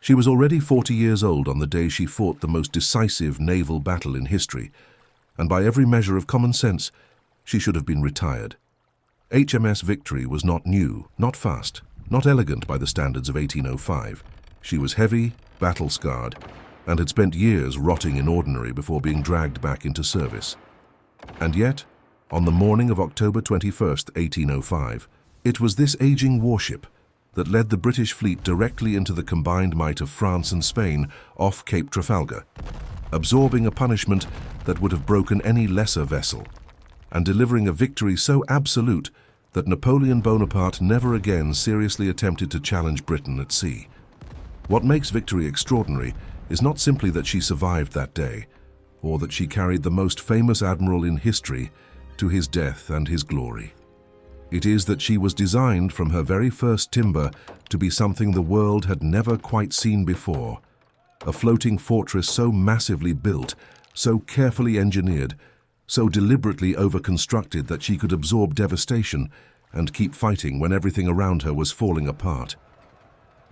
She was already 40 years old on the day she fought the most decisive naval battle in history, and by every measure of common sense, she should have been retired. HMS Victory was not new, not fast, not elegant by the standards of 1805. She was heavy, battle-scarred, and had spent years rotting in ordinary before being dragged back into service. And yet, on the morning of October 21st, 1805, it was this aging warship that led the British fleet directly into the combined might of France and Spain off Cape Trafalgar, absorbing a punishment that would have broken any lesser vessel, and delivering a victory so absolute that Napoleon Bonaparte never again seriously attempted to challenge Britain at sea. What makes Victory extraordinary is not simply that she survived that day, or that she carried the most famous admiral in history to his death and his glory. It is that she was designed from her very first timber to be something the world had never quite seen before, a floating fortress so massively built, so carefully engineered, so deliberately over-constructed that she could absorb devastation and keep fighting when everything around her was falling apart.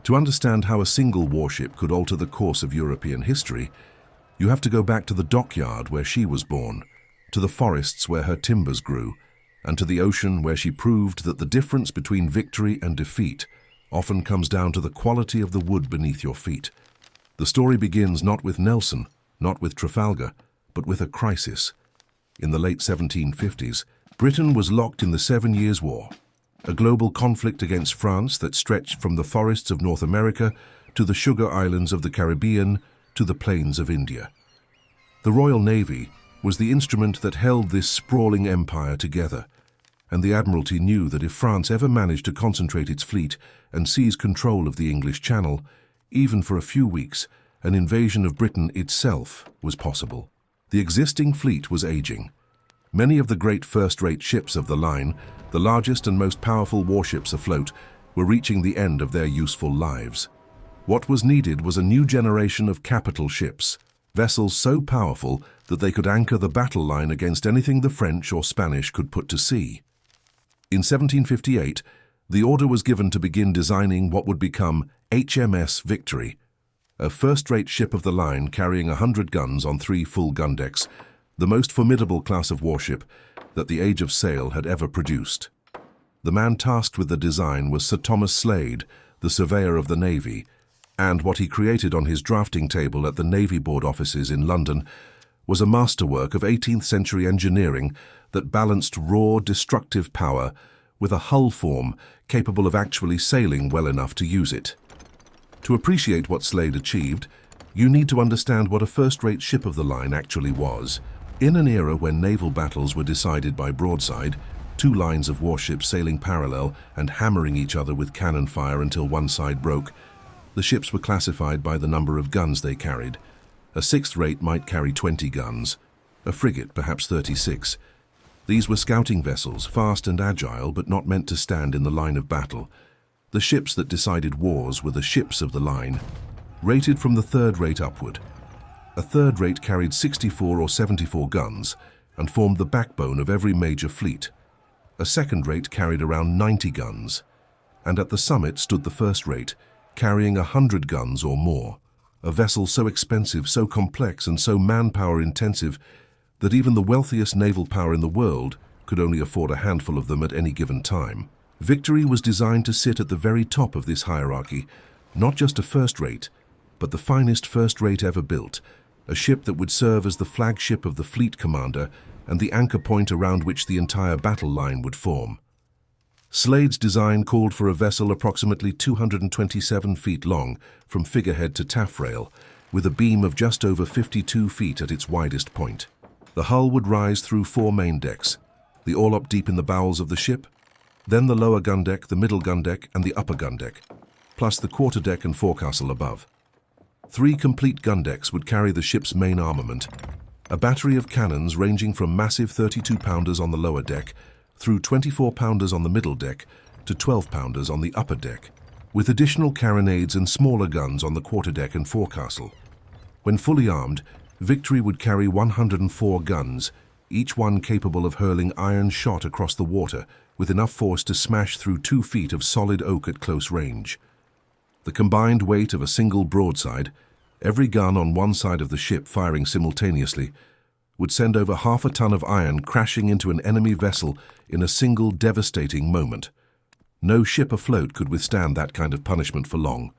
To understand how a single warship could alter the course of European history, you have to go back to the dockyard where she was born, to the forests where her timbers grew, and to the ocean where she proved that the difference between victory and defeat often comes down to the quality of the wood beneath your feet. The story begins not with Nelson, not with Trafalgar, but with a crisis. In the late 1750s, Britain was locked in the 7 Years' War, a global conflict against France that stretched from the forests of North America to the sugar islands of the Caribbean to the plains of India. The Royal Navy was the instrument that held this sprawling empire together, and the Admiralty knew that if France ever managed to concentrate its fleet and seize control of the English Channel, even for a few weeks, an invasion of Britain itself was possible. The existing fleet was aging. Many of the great first-rate ships of the line, the largest and most powerful warships afloat, were reaching the end of their useful lives. What was needed was a new generation of capital ships, vessels so powerful that they could anchor the battle line against anything the French or Spanish could put to sea. In 1758, the order was given to begin designing what would become HMS Victory, a first-rate ship of the line carrying 100 guns on 3 full gun decks, the most formidable class of warship that the age of sail had ever produced. The man tasked with the design was Sir Thomas Slade, the surveyor of the Navy, and what he created on his drafting table at the Navy Board offices in London was a masterwork of 18th century engineering that balanced raw, destructive power with a hull form capable of actually sailing well enough to use it. To appreciate what Slade achieved, you need to understand what a first-rate ship of the line actually was. In an era when naval battles were decided by broadside, 2 lines of warships sailing parallel and hammering each other with cannon fire until one side broke, the ships were classified by the number of guns they carried. A 6th rate might carry 20 guns, a frigate perhaps 36. These were scouting vessels, fast and agile, but not meant to stand in the line of battle. The ships that decided wars were the ships of the line, rated from the 3rd rate upward. A 3rd rate carried 64 or 74 guns and formed the backbone of every major fleet. A 2nd rate carried around 90 guns, and at the summit stood the 1st rate, carrying 100 guns or more, a vessel so expensive, so complex, and so manpower intensive that even the wealthiest naval power in the world could only afford a handful of them at any given time. Victory was designed to sit at the very top of this hierarchy, not just a 1st rate, but the finest 1st rate ever built, a ship that would serve as the flagship of the fleet commander and the anchor point around which the entire battle line would form. Slade's design called for a vessel approximately 227 feet long from figurehead to taffrail, with a beam of just over 52 feet at its widest point. The hull would rise through 4 main decks, the orlop deep in the bowels of the ship, then the lower gun deck, the middle gun deck, and the upper gun deck, plus the quarterdeck and forecastle above. 3 complete gun decks would carry the ship's main armament, a battery of cannons ranging from massive 32-pounders on the lower deck through 24-pounders on the middle deck to 12-pounders on the upper deck, with additional carronades and smaller guns on the quarterdeck and forecastle. When fully armed, Victory would carry 104 guns, each one capable of hurling iron shot across the water with enough force to smash through 2 feet of solid oak at close range. The combined weight of a single broadside, every gun on one side of the ship firing simultaneously, would send over half a ton of iron crashing into an enemy vessel in a single devastating moment. No ship afloat could withstand that kind of punishment for long.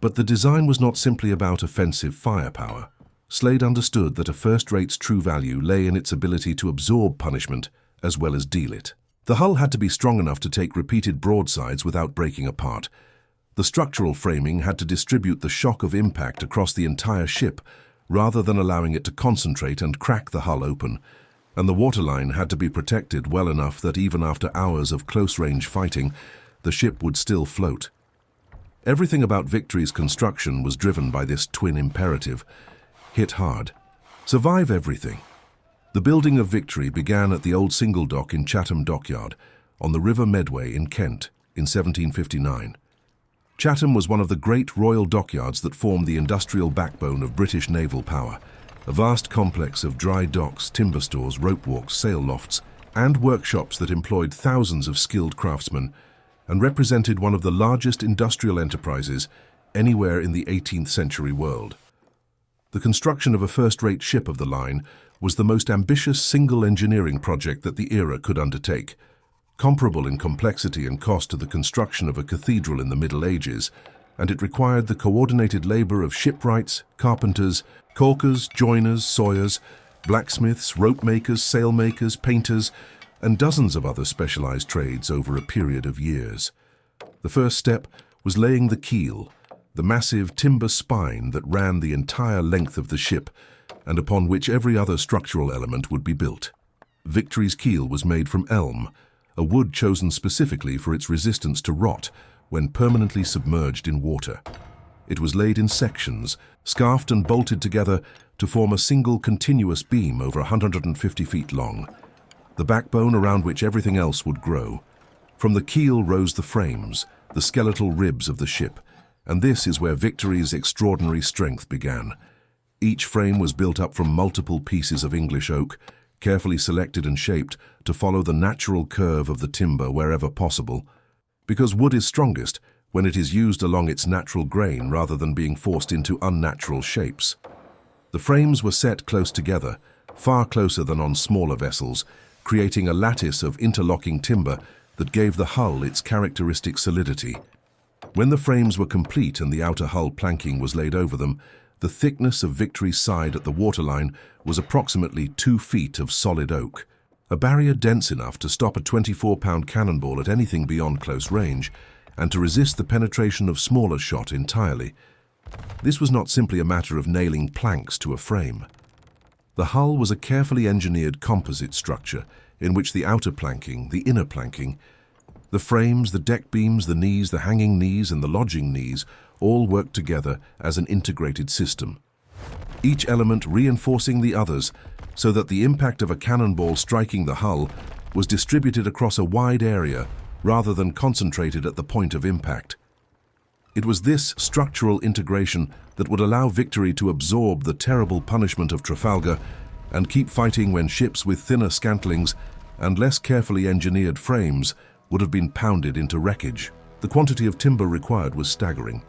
But the design was not simply about offensive firepower. Slade understood that a first-rate's true value lay in its ability to absorb punishment as well as deal it. The hull had to be strong enough to take repeated broadsides without breaking apart. The structural framing had to distribute the shock of impact across the entire ship rather than allowing it to concentrate and crack the hull open, and the waterline had to be protected well enough that even after hours of close-range fighting, the ship would still float. Everything about Victory's construction was driven by this twin imperative: hit hard, survive everything. The building of Victory began at the old single dock in Chatham Dockyard, on the River Medway in Kent, in 1759. Chatham was one of the great royal dockyards that formed the industrial backbone of British naval power, a vast complex of dry docks, timber stores, rope walks, sail lofts, and workshops that employed thousands of skilled craftsmen and represented one of the largest industrial enterprises anywhere in the 18th century world. The construction of a first-rate ship of the line was the most ambitious single engineering project that the era could undertake. Comparable in complexity and cost to the construction of a cathedral in the Middle Ages, and it required the coordinated labor of shipwrights, carpenters, caulkers, joiners, sawyers, blacksmiths, rope makers, sail makers, painters, and dozens of other specialized trades over a period of years. The first step was laying the keel, the massive timber spine that ran the entire length of the ship and upon which every other structural element would be built. Victory's keel was made from elm, a wood chosen specifically for its resistance to rot when permanently submerged in water. It was laid in sections, scarfed and bolted together to form a single continuous beam over 150 feet long, the backbone around which everything else would grow. From the keel rose the frames, the skeletal ribs of the ship, and this is where Victory's extraordinary strength began. Each frame was built up from multiple pieces of English oak, carefully selected and shaped to follow the natural curve of the timber wherever possible, because wood is strongest when it is used along its natural grain rather than being forced into unnatural shapes. The frames were set close together, far closer than on smaller vessels, creating a lattice of interlocking timber that gave the hull its characteristic solidity. When the frames were complete and the outer hull planking was laid over them, the thickness of Victory's side at the waterline was approximately 2 feet of solid oak, a barrier dense enough to stop a 24-pound cannonball at anything beyond close range and to resist the penetration of smaller shot entirely. This was not simply a matter of nailing planks to a frame. The hull was a carefully engineered composite structure in which the outer planking, the inner planking, the frames, the deck beams, the knees, the hanging knees, and the lodging knees all worked together as an integrated system, each element reinforcing the others so that the impact of a cannonball striking the hull was distributed across a wide area rather than concentrated at the point of impact. It was this structural integration that would allow Victory to absorb the terrible punishment of Trafalgar and keep fighting when ships with thinner scantlings and less carefully engineered frames would have been pounded into wreckage. The quantity of timber required was staggering.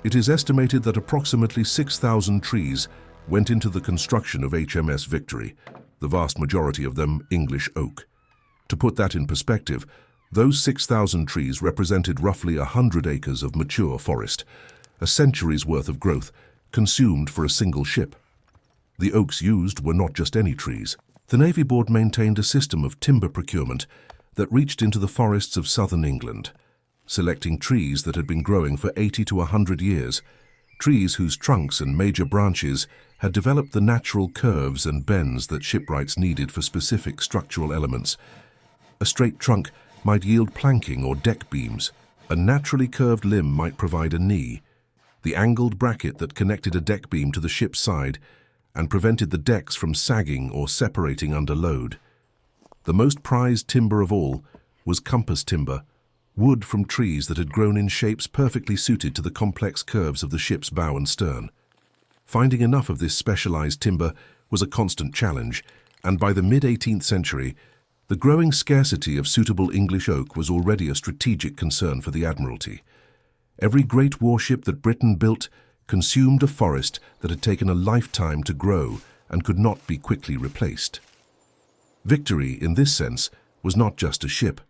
It is estimated that approximately 6,000 trees went into the construction of HMS Victory, the vast majority of them English oak. To put that in perspective, those 6,000 trees represented roughly 100 acres of mature forest, a century's worth of growth, consumed for a single ship. The oaks used were not just any trees. The Navy Board maintained a system of timber procurement that reached into the forests of southern England, selecting trees that had been growing for 80 to 100 years, trees whose trunks and major branches had developed the natural curves and bends that shipwrights needed for specific structural elements. A straight trunk might yield planking or deck beams. A naturally curved limb might provide a knee, the angled bracket that connected a deck beam to the ship's side and prevented the decks from sagging or separating under load. The most prized timber of all was compass timber, wood from trees that had grown in shapes perfectly suited to the complex curves of the ship's bow and stern. Finding enough of this specialized timber was a constant challenge, and by the mid-18th century, the growing scarcity of suitable English oak was already a strategic concern for the Admiralty. Every great warship that Britain built consumed a forest that had taken a lifetime to grow and could not be quickly replaced. Victory, in this sense, was not just a ship.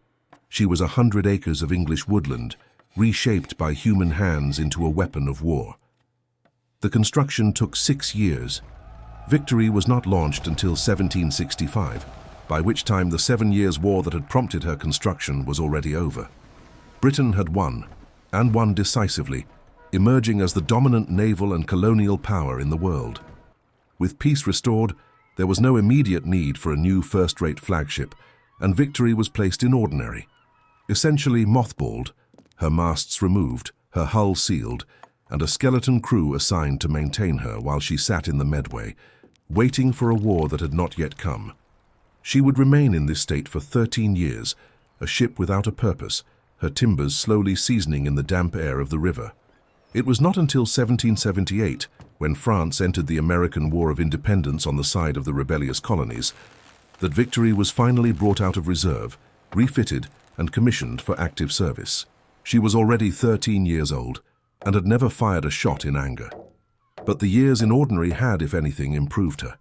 She was 100 acres of English woodland, reshaped by human hands into a weapon of war. The construction took 6 years. Victory was not launched until 1765, by which time the 7 Years' War that had prompted her construction was already over. Britain had won, and won decisively, emerging as the dominant naval and colonial power in the world. With peace restored, there was no immediate need for a new first-rate flagship, and Victory was placed in ordinary. Essentially mothballed, her masts removed, her hull sealed, and a skeleton crew assigned to maintain her while she sat in the Medway, waiting for a war that had not yet come. She would remain in this state for 13 years, a ship without a purpose, her timbers slowly seasoning in the damp air of the river. It was not until 1778, when France entered the American War of Independence on the side of the rebellious colonies, that Victory was finally brought out of reserve, refitted, and commissioned for active service. She was already 13 years old and had never fired a shot in anger. But the years in ordinary had, if anything, improved her.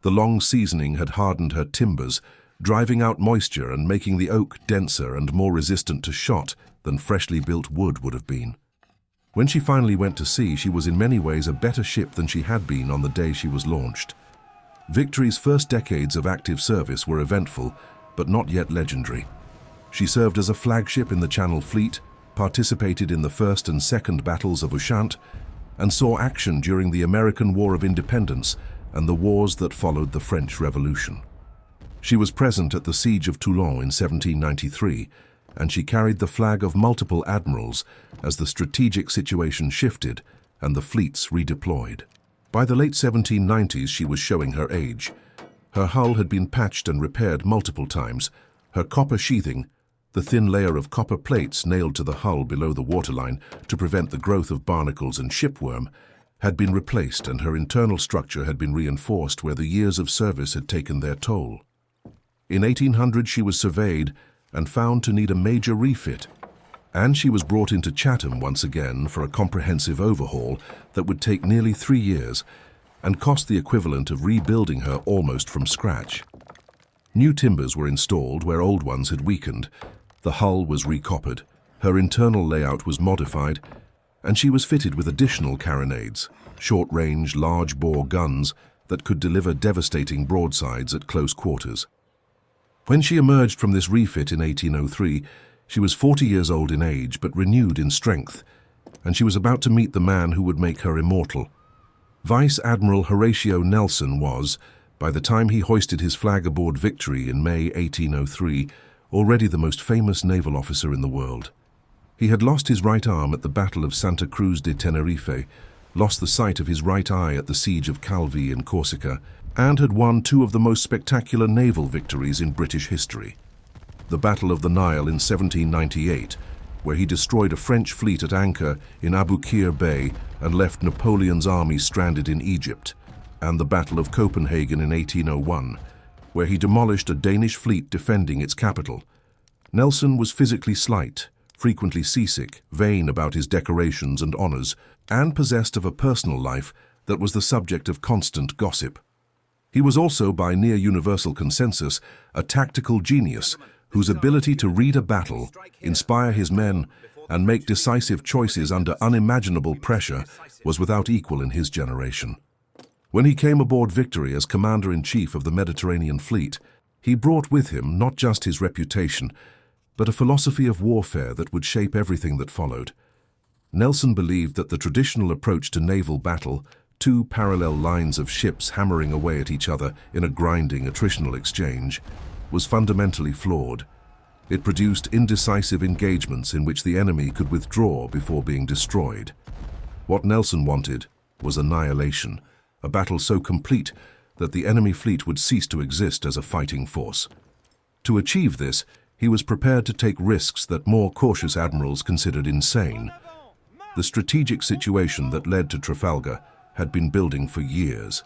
The long seasoning had hardened her timbers, driving out moisture and making the oak denser and more resistant to shot than freshly built wood would have been. When she finally went to sea, she was in many ways a better ship than she had been on the day she was launched. Victory's first decades of active service were eventful, but not yet legendary. She served as a flagship in the Channel Fleet, participated in the First and Second Battles of Ushant, and saw action during the American War of Independence and the wars that followed the French Revolution. She was present at the Siege of Toulon in 1793, and she carried the flag of multiple admirals as the strategic situation shifted and the fleets redeployed. By the late 1790s, she was showing her age. Her hull had been patched and repaired multiple times. Her copper sheathing, the thin layer of copper plates nailed to the hull below the waterline to prevent the growth of barnacles and shipworm, had been replaced, and her internal structure had been reinforced where the years of service had taken their toll. In 1800 she was surveyed and found to need a major refit, and she was brought into Chatham once again for a comprehensive overhaul that would take nearly 3 years and cost the equivalent of rebuilding her almost from scratch. New timbers were installed where old ones had weakened, the hull was recoppered, her internal layout was modified, and she was fitted with additional carronades, short-range, large-bore guns that could deliver devastating broadsides at close quarters. When she emerged from this refit in 1803, she was 40 years old in age but renewed in strength, and she was about to meet the man who would make her immortal. Vice Admiral Horatio Nelson was, by the time he hoisted his flag aboard Victory in May 1803, already the most famous naval officer in the world. He had lost his right arm at the Battle of Santa Cruz de Tenerife, lost the sight of his right eye at the Siege of Calvi in Corsica, and had won 2 of the most spectacular naval victories in British history. The Battle of the Nile in 1798, where he destroyed a French fleet at anchor in Aboukir Bay and left Napoleon's army stranded in Egypt, and the Battle of Copenhagen in 1801, where he demolished a Danish fleet defending its capital. Nelson was physically slight, frequently seasick, vain about his decorations and honors, and possessed of a personal life that was the subject of constant gossip. He was also, by near-universal consensus, a tactical genius whose ability to read a battle, inspire his men, and make decisive choices under unimaginable pressure was without equal in his generation. When he came aboard Victory as Commander-in-Chief of the Mediterranean Fleet, he brought with him not just his reputation, but a philosophy of warfare that would shape everything that followed. Nelson believed that the traditional approach to naval battle, 2 parallel lines of ships hammering away at each other in a grinding attritional exchange, was fundamentally flawed. It produced indecisive engagements in which the enemy could withdraw before being destroyed. What Nelson wanted was annihilation, a battle so complete that the enemy fleet would cease to exist as a fighting force. To achieve this, he was prepared to take risks that more cautious admirals considered insane. The strategic situation that led to Trafalgar had been building for years.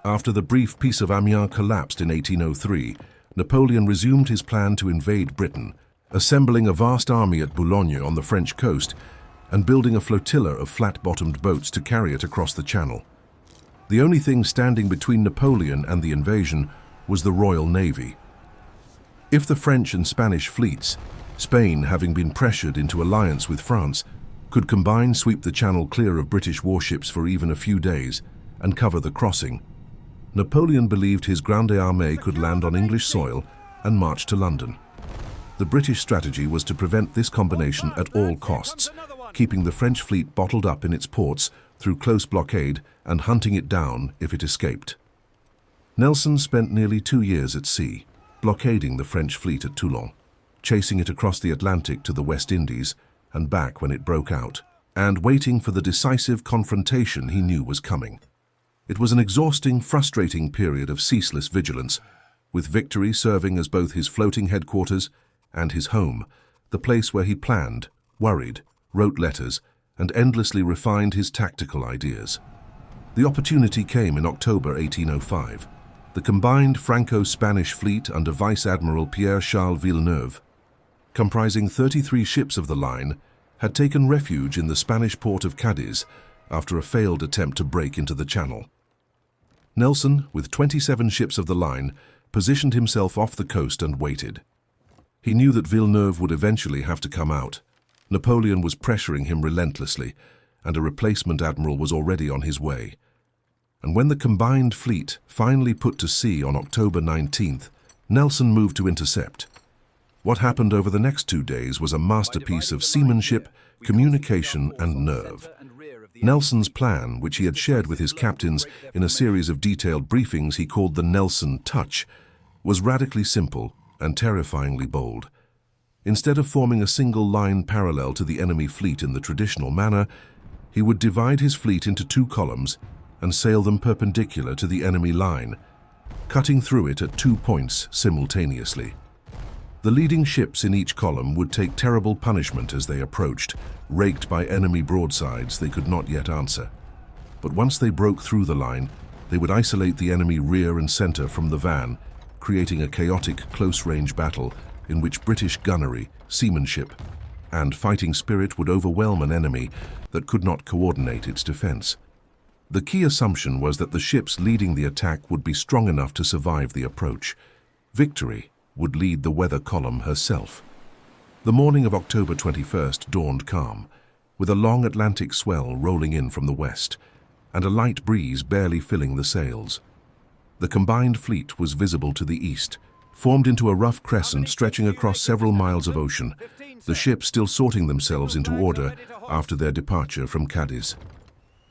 After the brief Peace of Amiens collapsed in 1803, Napoleon resumed his plan to invade Britain, assembling a vast army at Boulogne on the French coast, and building a flotilla of flat-bottomed boats to carry it across the Channel. The only thing standing between Napoleon and the invasion was the Royal Navy. If the French and Spanish fleets, Spain having been pressured into alliance with France, could combine sweep the Channel clear of British warships for even a few days and cover the crossing, Napoleon believed his Grande Armée could land on English soil and march to London. The British strategy was to prevent this combination at all costs, keeping the French fleet bottled up in its ports through close blockade and hunting it down if it escaped. Nelson spent nearly 2 years at sea, blockading the French fleet at Toulon, chasing it across the Atlantic to the West Indies and back when it broke out, and waiting for the decisive confrontation he knew was coming. It was an exhausting, frustrating period of ceaseless vigilance, with victory serving as both his floating headquarters and his home, the place where he planned, worried, wrote letters, and endlessly refined his tactical ideas. The opportunity came in October 1805. The combined Franco-Spanish fleet under Vice Admiral Pierre-Charles Villeneuve, comprising 33 ships of the line, had taken refuge in the Spanish port of Cadiz after a failed attempt to break into the Channel. Nelson, with 27 ships of the line, positioned himself off the coast and waited. He knew that Villeneuve would eventually have to come out. Napoleon was pressuring him relentlessly, and a replacement admiral was already on his way. And when the combined fleet finally put to sea on October 19th, Nelson moved to intercept. What happened over the next 2 days was a masterpiece of seamanship, communication, and nerve. Nelson's plan, which he had shared with his captains in a series of detailed briefings he called the Nelson Touch, was radically simple and terrifyingly bold. Instead of forming a single line parallel to the enemy fleet in the traditional manner, he would divide his fleet into 2 columns and sail them perpendicular to the enemy line, cutting through it at 2 points simultaneously. The leading ships in each column would take terrible punishment as they approached, raked by enemy broadsides they could not yet answer. But once they broke through the line, they would isolate the enemy rear and center from the van, creating a chaotic close-range battle in which British gunnery, seamanship, and fighting spirit would overwhelm an enemy that could not coordinate its defense. The key assumption was that the ships leading the attack would be strong enough to survive the approach. Victory would lead the weather column herself. The morning of October 21st dawned calm, with a long Atlantic swell rolling in from the west, and a light breeze barely filling the sails. The combined fleet was visible to the east, formed into a rough crescent stretching across several miles of ocean, the ships still sorting themselves into order after their departure from Cadiz.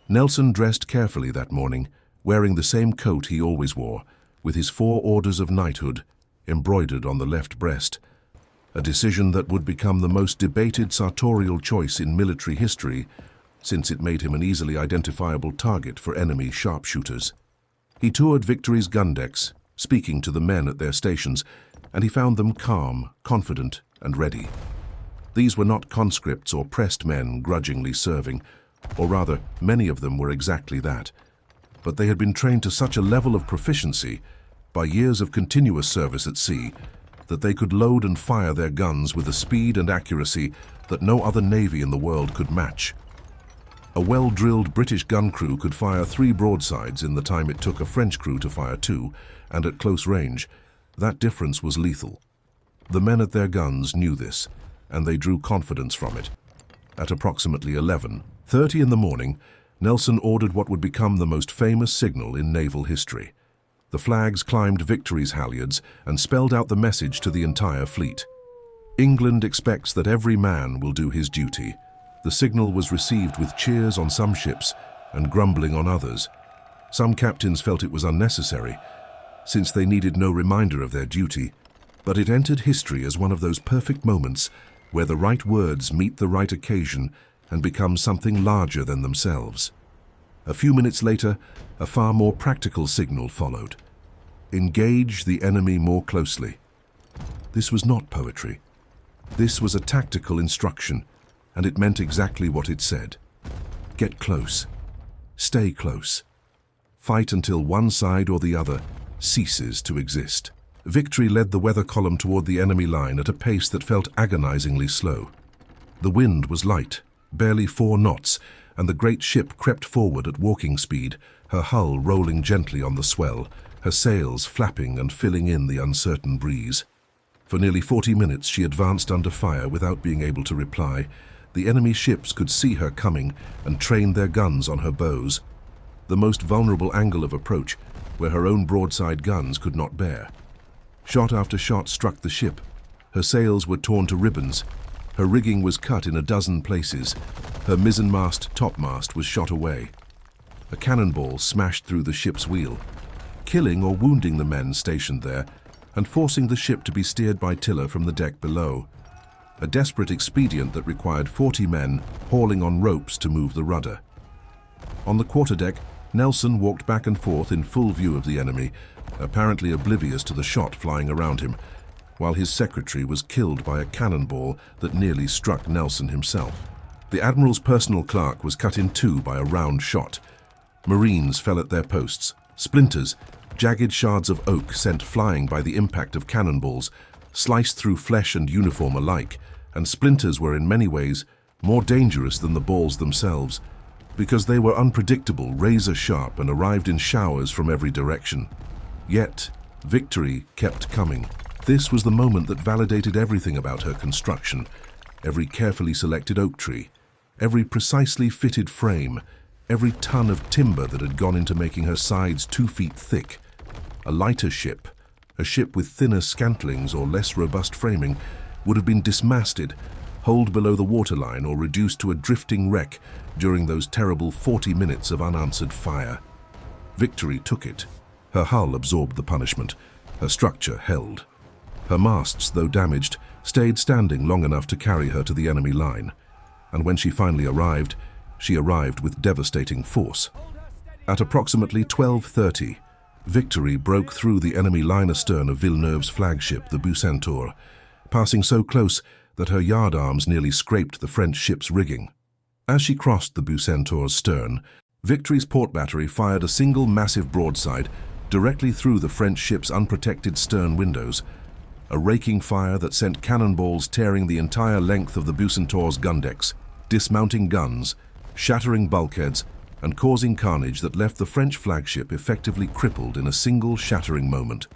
Nelson dressed carefully that morning, wearing the same coat he always wore, with his 4 orders of knighthood embroidered on the left breast, a decision that would become the most debated sartorial choice in military history, since it made him an easily identifiable target for enemy sharpshooters. He toured Victory's gun decks, speaking to the men at their stations, and he found them calm, confident, and ready. These were not conscripts or pressed men grudgingly serving, or rather, many of them were exactly that. But they had been trained to such a level of proficiency, by years of continuous service at sea, that they could load and fire their guns with a speed and accuracy that no other navy in the world could match. A well-drilled British gun crew could fire 3 broadsides in the time it took a French crew to fire 2, and at close range, that difference was lethal. The men at their guns knew this, and they drew confidence from it. At approximately 11:30 in the morning, Nelson ordered what would become the most famous signal in naval history. The flags climbed Victory's halyards and spelled out the message to the entire fleet. England expects that every man will do his duty. The signal was received with cheers on some ships and grumbling on others. Some captains felt it was unnecessary, since they needed no reminder of their duty, but it entered history as one of those perfect moments where the right words meet the right occasion and become something larger than themselves. A few minutes later, a far more practical signal followed. Engage the enemy more closely. This was not poetry. This was a tactical instruction, and it meant exactly what it said. Get close. Stay close. Fight until one side or the other ceases to exist. Victory led the weather column toward the enemy line at a pace that felt agonizingly slow. The wind was light, Barely 4 knots, and the great ship crept forward at walking speed, her hull rolling gently on the swell, her sails flapping and filling in the uncertain breeze. For nearly 40 minutes she advanced under fire without being able to reply. The enemy ships could see her coming and trained their guns on her bows, the most vulnerable angle of approach, where her own broadside guns could not bear. Shot after shot struck the ship. Her sails were torn to ribbons. Her rigging was cut in a dozen places. Her mizzenmast topmast was shot away. A cannonball smashed through the ship's wheel, killing or wounding the men stationed there and forcing the ship to be steered by tiller from the deck below. A desperate expedient that required 40 men hauling on ropes to move the rudder. On the quarterdeck, Nelson walked back and forth in full view of the enemy, apparently oblivious to the shot flying around him, while his secretary was killed by a cannonball that nearly struck Nelson himself. The Admiral's personal clerk was cut in two by a round shot. Marines fell at their posts. Splinters, jagged shards of oak sent flying by the impact of cannonballs, sliced through flesh and uniform alike, and splinters were in many ways more dangerous than the balls themselves, because they were unpredictable, razor-sharp, and arrived in showers from every direction. Yet, victory kept coming. This was the moment that validated everything about her construction, every carefully selected oak tree, every precisely fitted frame, every ton of timber that had gone into making her sides 2 feet thick. A lighter ship, a ship with thinner scantlings or less robust framing, would have been dismasted, holed below the waterline, or reduced to a drifting wreck during those terrible 40 minutes of unanswered fire. Victory took it. Her hull absorbed the punishment. Her structure held. Her masts, though damaged, stayed standing long enough to carry her to the enemy line. And when she finally arrived, she arrived with devastating force. At approximately 12:30, Victory broke through the enemy line astern of Villeneuve's flagship, the Bucentaure, passing so close that her yardarms nearly scraped the French ship's rigging. As she crossed the Bucentaure's stern, Victory's port battery fired a single massive broadside directly through the French ship's unprotected stern windows, a raking fire that sent cannonballs tearing the entire length of the Bucentaure's gun decks, dismounting guns, shattering bulkheads, and causing carnage that left the French flagship effectively crippled in a single shattering moment.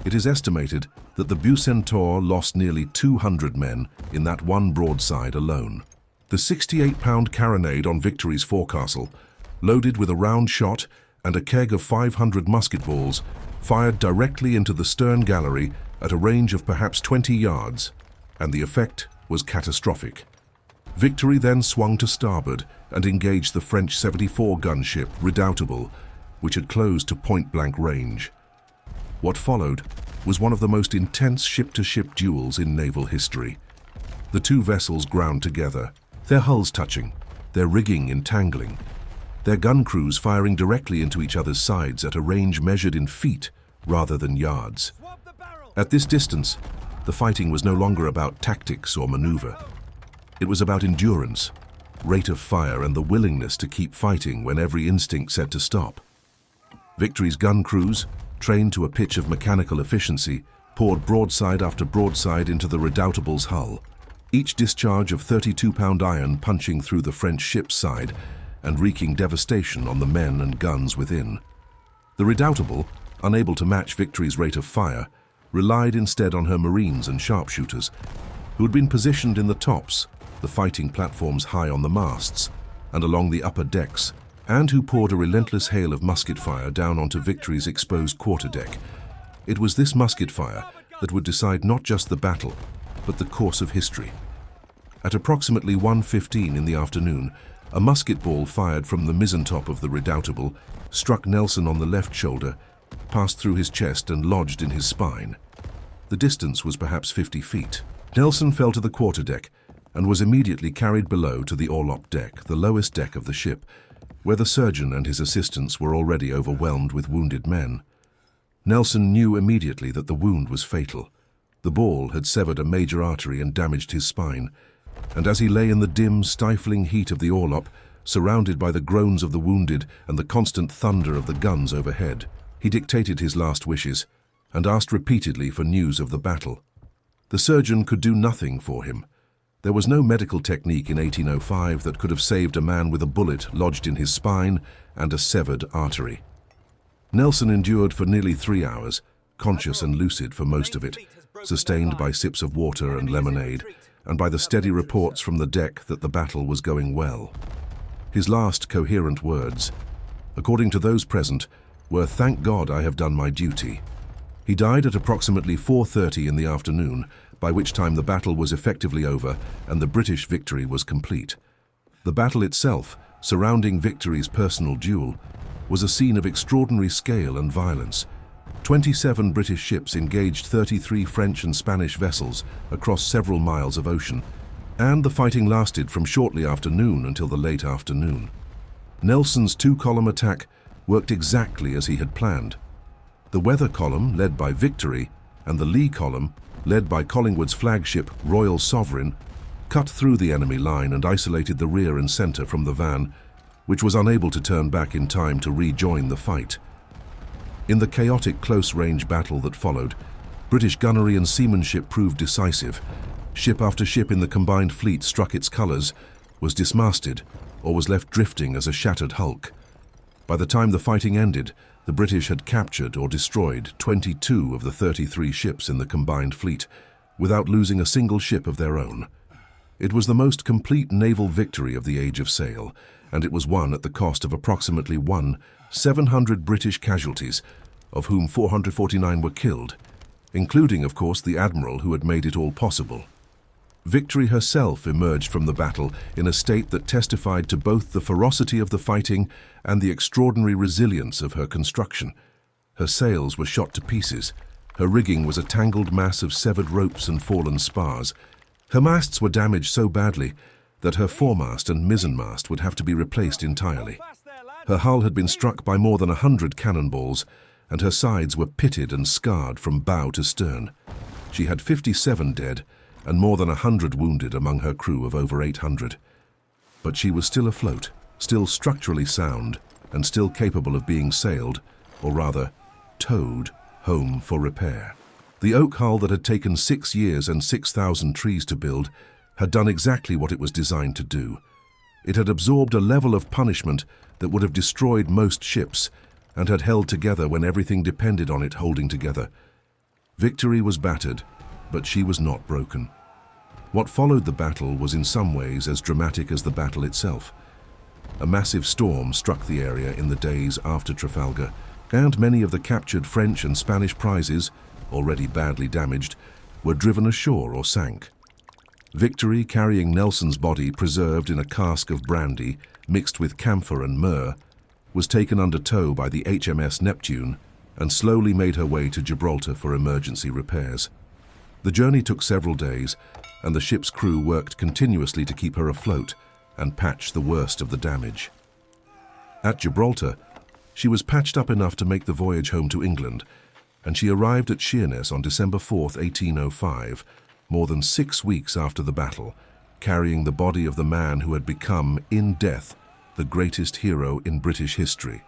It is estimated that the Bucentaure lost nearly 200 men in that one broadside alone. The 68-pound carronade on Victory's forecastle, loaded with a round shot and a keg of 500 musket balls, fired directly into the stern gallery at a range of perhaps 20 yards, and the effect was catastrophic. Victory then swung to starboard and engaged the French 74 gunship Redoutable, which had closed to point-blank range. What followed was one of the most intense ship-to-ship duels in naval history. The two vessels ground together, their hulls touching, their rigging entangling, their gun crews firing directly into each other's sides at a range measured in feet rather than yards. At this distance, the fighting was no longer about tactics or maneuver. It was about endurance, rate of fire, and the willingness to keep fighting when every instinct said to stop. Victory's gun crews, trained to a pitch of mechanical efficiency, poured broadside after broadside into the Redoutable's hull, each discharge of 32-pound iron punching through the French ship's side and wreaking devastation on the men and guns within. The Redoutable, unable to match Victory's rate of fire, relied instead on her marines and sharpshooters, who had been positioned in the tops, the fighting platforms high on the masts, and along the upper decks, and who poured a relentless hail of musket fire down onto Victory's exposed quarterdeck. It was this musket fire that would decide not just the battle, but the course of history. At approximately 1:15 in the afternoon, a musket ball fired from the mizzentop of the Redoutable struck Nelson on the left shoulder, passed through his chest and lodged in his spine. The distance was perhaps 50 feet. Nelson fell to the quarterdeck and was immediately carried below to the orlop deck, the lowest deck of the ship, where the surgeon and his assistants were already overwhelmed with wounded men. Nelson knew immediately that the wound was fatal. The ball had severed a major artery and damaged his spine, and as he lay in the dim, stifling heat of the orlop, surrounded by the groans of the wounded and the constant thunder of the guns overhead, he dictated his last wishes and asked repeatedly for news of the battle. The surgeon could do nothing for him. There was no medical technique in 1805 that could have saved a man with a bullet lodged in his spine and a severed artery. Nelson endured for nearly 3 hours, conscious and lucid for most of it, sustained by sips of water and lemonade, and by the steady reports from the deck that the battle was going well. His last coherent words, according to those present, were, "Thank God I have done my duty." He died at approximately 4:30 in the afternoon, by which time the battle was effectively over and the British victory was complete. The battle itself, surrounding Victory's personal duel, was a scene of extraordinary scale and violence. 27 British ships engaged 33 French and Spanish vessels across several miles of ocean, and the fighting lasted from shortly after noon until the late afternoon. Nelson's 2-column attack worked exactly as he had planned. The weather column, led by Victory, and the lee column, led by Collingwood's flagship Royal Sovereign, cut through the enemy line and isolated the rear and centre from the van, which was unable to turn back in time to rejoin the fight. In the chaotic close-range battle that followed, British gunnery and seamanship proved decisive. Ship after ship in the combined fleet struck its colours, was dismasted, or was left drifting as a shattered hulk. By the time the fighting ended, the British had captured or destroyed 22 of the 33 ships in the combined fleet, without losing a single ship of their own. It was the most complete naval victory of the Age of Sail, and it was won at the cost of approximately 700 British casualties, of whom 449 were killed, including, of course, the admiral who had made it all possible. Victory herself emerged from the battle in a state that testified to both the ferocity of the fighting and the extraordinary resilience of her construction. Her sails were shot to pieces. Her rigging was a tangled mass of severed ropes and fallen spars. Her masts were damaged so badly that her foremast and mizzenmast would have to be replaced entirely. Her hull had been struck by more than 100 cannonballs, and her sides were pitted and scarred from bow to stern. She had 57 dead, and more than 100 wounded among her crew of over 800. But she was still afloat, still structurally sound, and still capable of being sailed, or rather, towed, home for repair. The oak hull that had taken 6 years and 6,000 trees to build had done exactly what it was designed to do. It had absorbed a level of punishment that would have destroyed most ships, and had held together when everything depended on it holding together. Victory was battered, but she was not broken. What followed the battle was in some ways as dramatic as the battle itself. A massive storm struck the area in the days after Trafalgar, and many of the captured French and Spanish prizes, already badly damaged, were driven ashore or sank. Victory, carrying Nelson's body preserved in a cask of brandy mixed with camphor and myrrh, was taken under tow by the HMS Neptune and slowly made her way to Gibraltar for emergency repairs. The journey took several days, and the ship's crew worked continuously to keep her afloat and patch the worst of the damage. At Gibraltar, she was patched up enough to make the voyage home to England, and she arrived at Sheerness on December 4, 1805, more than 6 weeks after the battle, carrying the body of the man who had become, in death, the greatest hero in British history.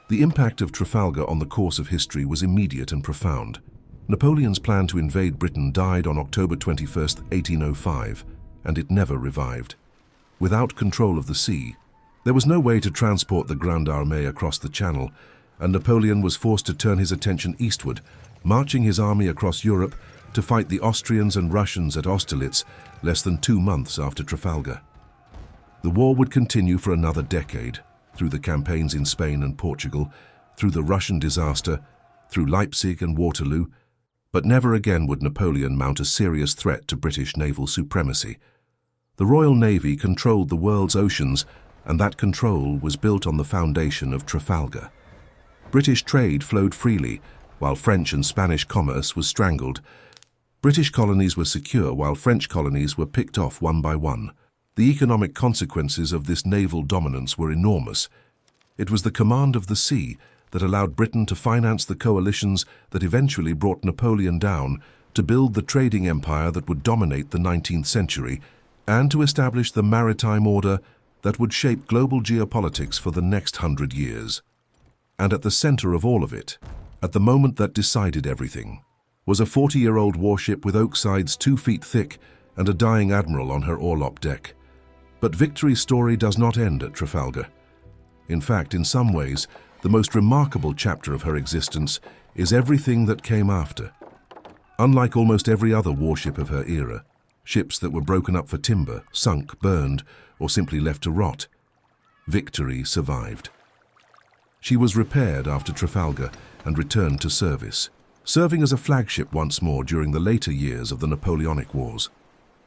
The impact of Trafalgar on the course of history was immediate and profound. Napoleon's plan to invade Britain died on October 21, 1805, and it never revived. Without control of the sea, there was no way to transport the Grande Armée across the Channel, and Napoleon was forced to turn his attention eastward, marching his army across Europe to fight the Austrians and Russians at Austerlitz less than 2 months after Trafalgar. The war would continue for another decade, through the campaigns in Spain and Portugal, through the Russian disaster, through Leipzig and Waterloo, but never again would Napoleon mount a serious threat to British naval supremacy. The Royal Navy controlled the world's oceans, and that control was built on the foundation of Trafalgar. British trade flowed freely, while French and Spanish commerce was strangled. British colonies were secure, while French colonies were picked off one by one. The economic consequences of this naval dominance were enormous. It was the command of the sea that allowed Britain to finance the coalitions that eventually brought Napoleon down, to build the trading empire that would dominate the 19th century, and to establish the maritime order that would shape global geopolitics for the next 100 years. And at the center of all of it, at the moment that decided everything, was a 40-year-old warship with oak sides 2 feet thick and a dying admiral on her orlop deck. But Victory's story does not end at Trafalgar. In fact, in some ways, the most remarkable chapter of her existence is everything that came after. Unlike almost every other warship of her era, ships that were broken up for timber, sunk, burned, or simply left to rot, Victory survived. She was repaired after Trafalgar and returned to service, serving as a flagship once more during the later years of the Napoleonic Wars.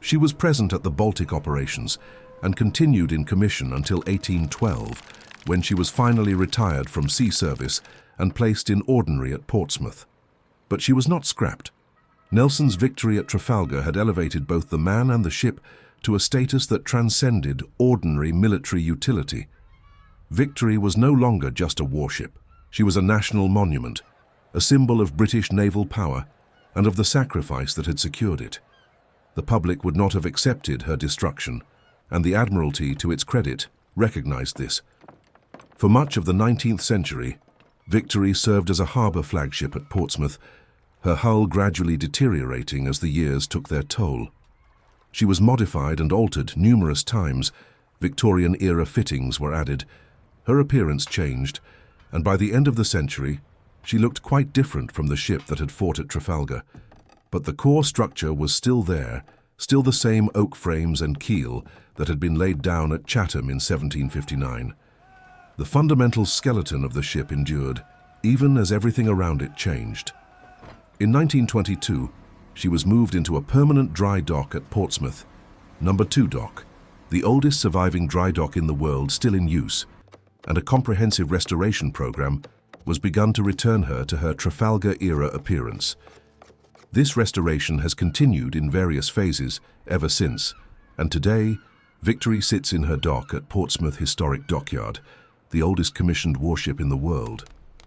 She was present at the Baltic operations and continued in commission until 1812, when she was finally retired from sea service and placed in ordinary at Portsmouth. But she was not scrapped. Nelson's victory at Trafalgar had elevated both the man and the ship to a status that transcended ordinary military utility. Victory was no longer just a warship. She was a national monument, a symbol of British naval power and of the sacrifice that had secured it. The public would not have accepted her destruction, and the Admiralty, to its credit, recognized this. For much of the 19th century, Victory served as a harbour flagship at Portsmouth, her hull gradually deteriorating as the years took their toll. She was modified and altered numerous times. Victorian-era fittings were added. Her appearance changed, and by the end of the century, she looked quite different from the ship that had fought at Trafalgar. But the core structure was still there, still the same oak frames and keel that had been laid down at Chatham in 1759. The fundamental skeleton of the ship endured, even as everything around it changed. In 1922, she was moved into a permanent dry dock at Portsmouth, Number 2 Dock, the oldest surviving dry dock in the world still in use, and a comprehensive restoration program was begun to return her to her Trafalgar-era appearance. This restoration has continued in various phases ever since, and today, Victory sits in her dock at Portsmouth Historic Dockyard, the oldest commissioned warship in the world,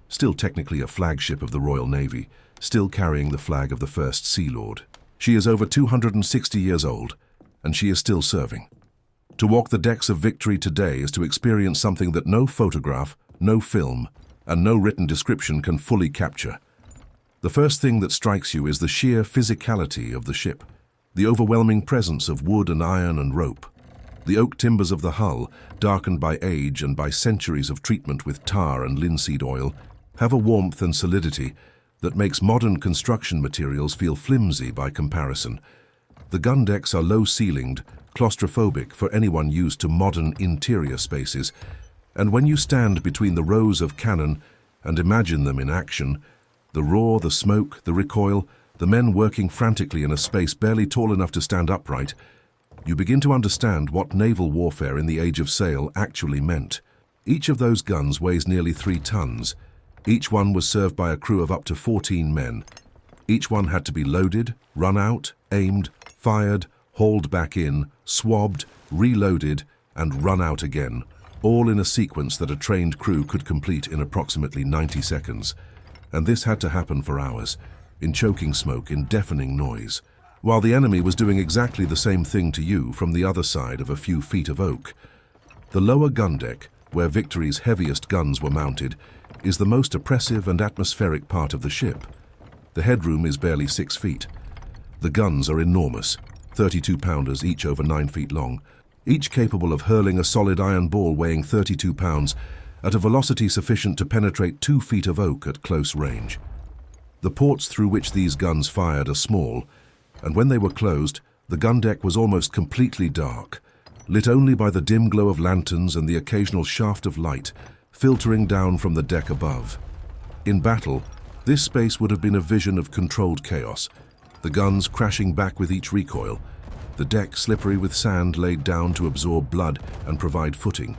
still technically a flagship of the Royal Navy, still carrying the flag of the First Sea Lord. She is over 260 years old, and she is still serving. To walk the decks of Victory today is to experience something that no photograph, no film, and no written description can fully capture. The first thing that strikes you is the sheer physicality of the ship, the overwhelming presence of wood and iron and rope. The oak timbers of the hull, darkened by age and by centuries of treatment with tar and linseed oil, have a warmth and solidity that makes modern construction materials feel flimsy by comparison. The gun decks are low-ceilinged, claustrophobic for anyone used to modern interior spaces, and when you stand between the rows of cannon and imagine them in action, the roar, the smoke, the recoil, the men working frantically in a space barely tall enough to stand upright, you begin to understand what naval warfare in the age of sail actually meant. Each of those guns weighs nearly 3 tons. Each one was served by a crew of up to 14 men. Each one had to be loaded, run out, aimed, fired, hauled back in, swabbed, reloaded, and run out again, all in a sequence that a trained crew could complete in approximately 90 seconds. And this had to happen for hours, in choking smoke, in deafening noise, while the enemy was doing exactly the same thing to you from the other side of a few feet of oak. The lower gun deck, where Victory's heaviest guns were mounted, is the most oppressive and atmospheric part of the ship. The headroom is barely 6 feet. The guns are enormous, 32-pounders, each over 9 feet long, each capable of hurling a solid iron ball weighing 32 pounds at a velocity sufficient to penetrate 2 feet of oak at close range. The ports through which these guns fired are small, and when they were closed, the gun deck was almost completely dark, lit only by the dim glow of lanterns and the occasional shaft of light filtering down from the deck above. In battle, this space would have been a vision of controlled chaos, the guns crashing back with each recoil, the deck slippery with sand laid down to absorb blood and provide footing,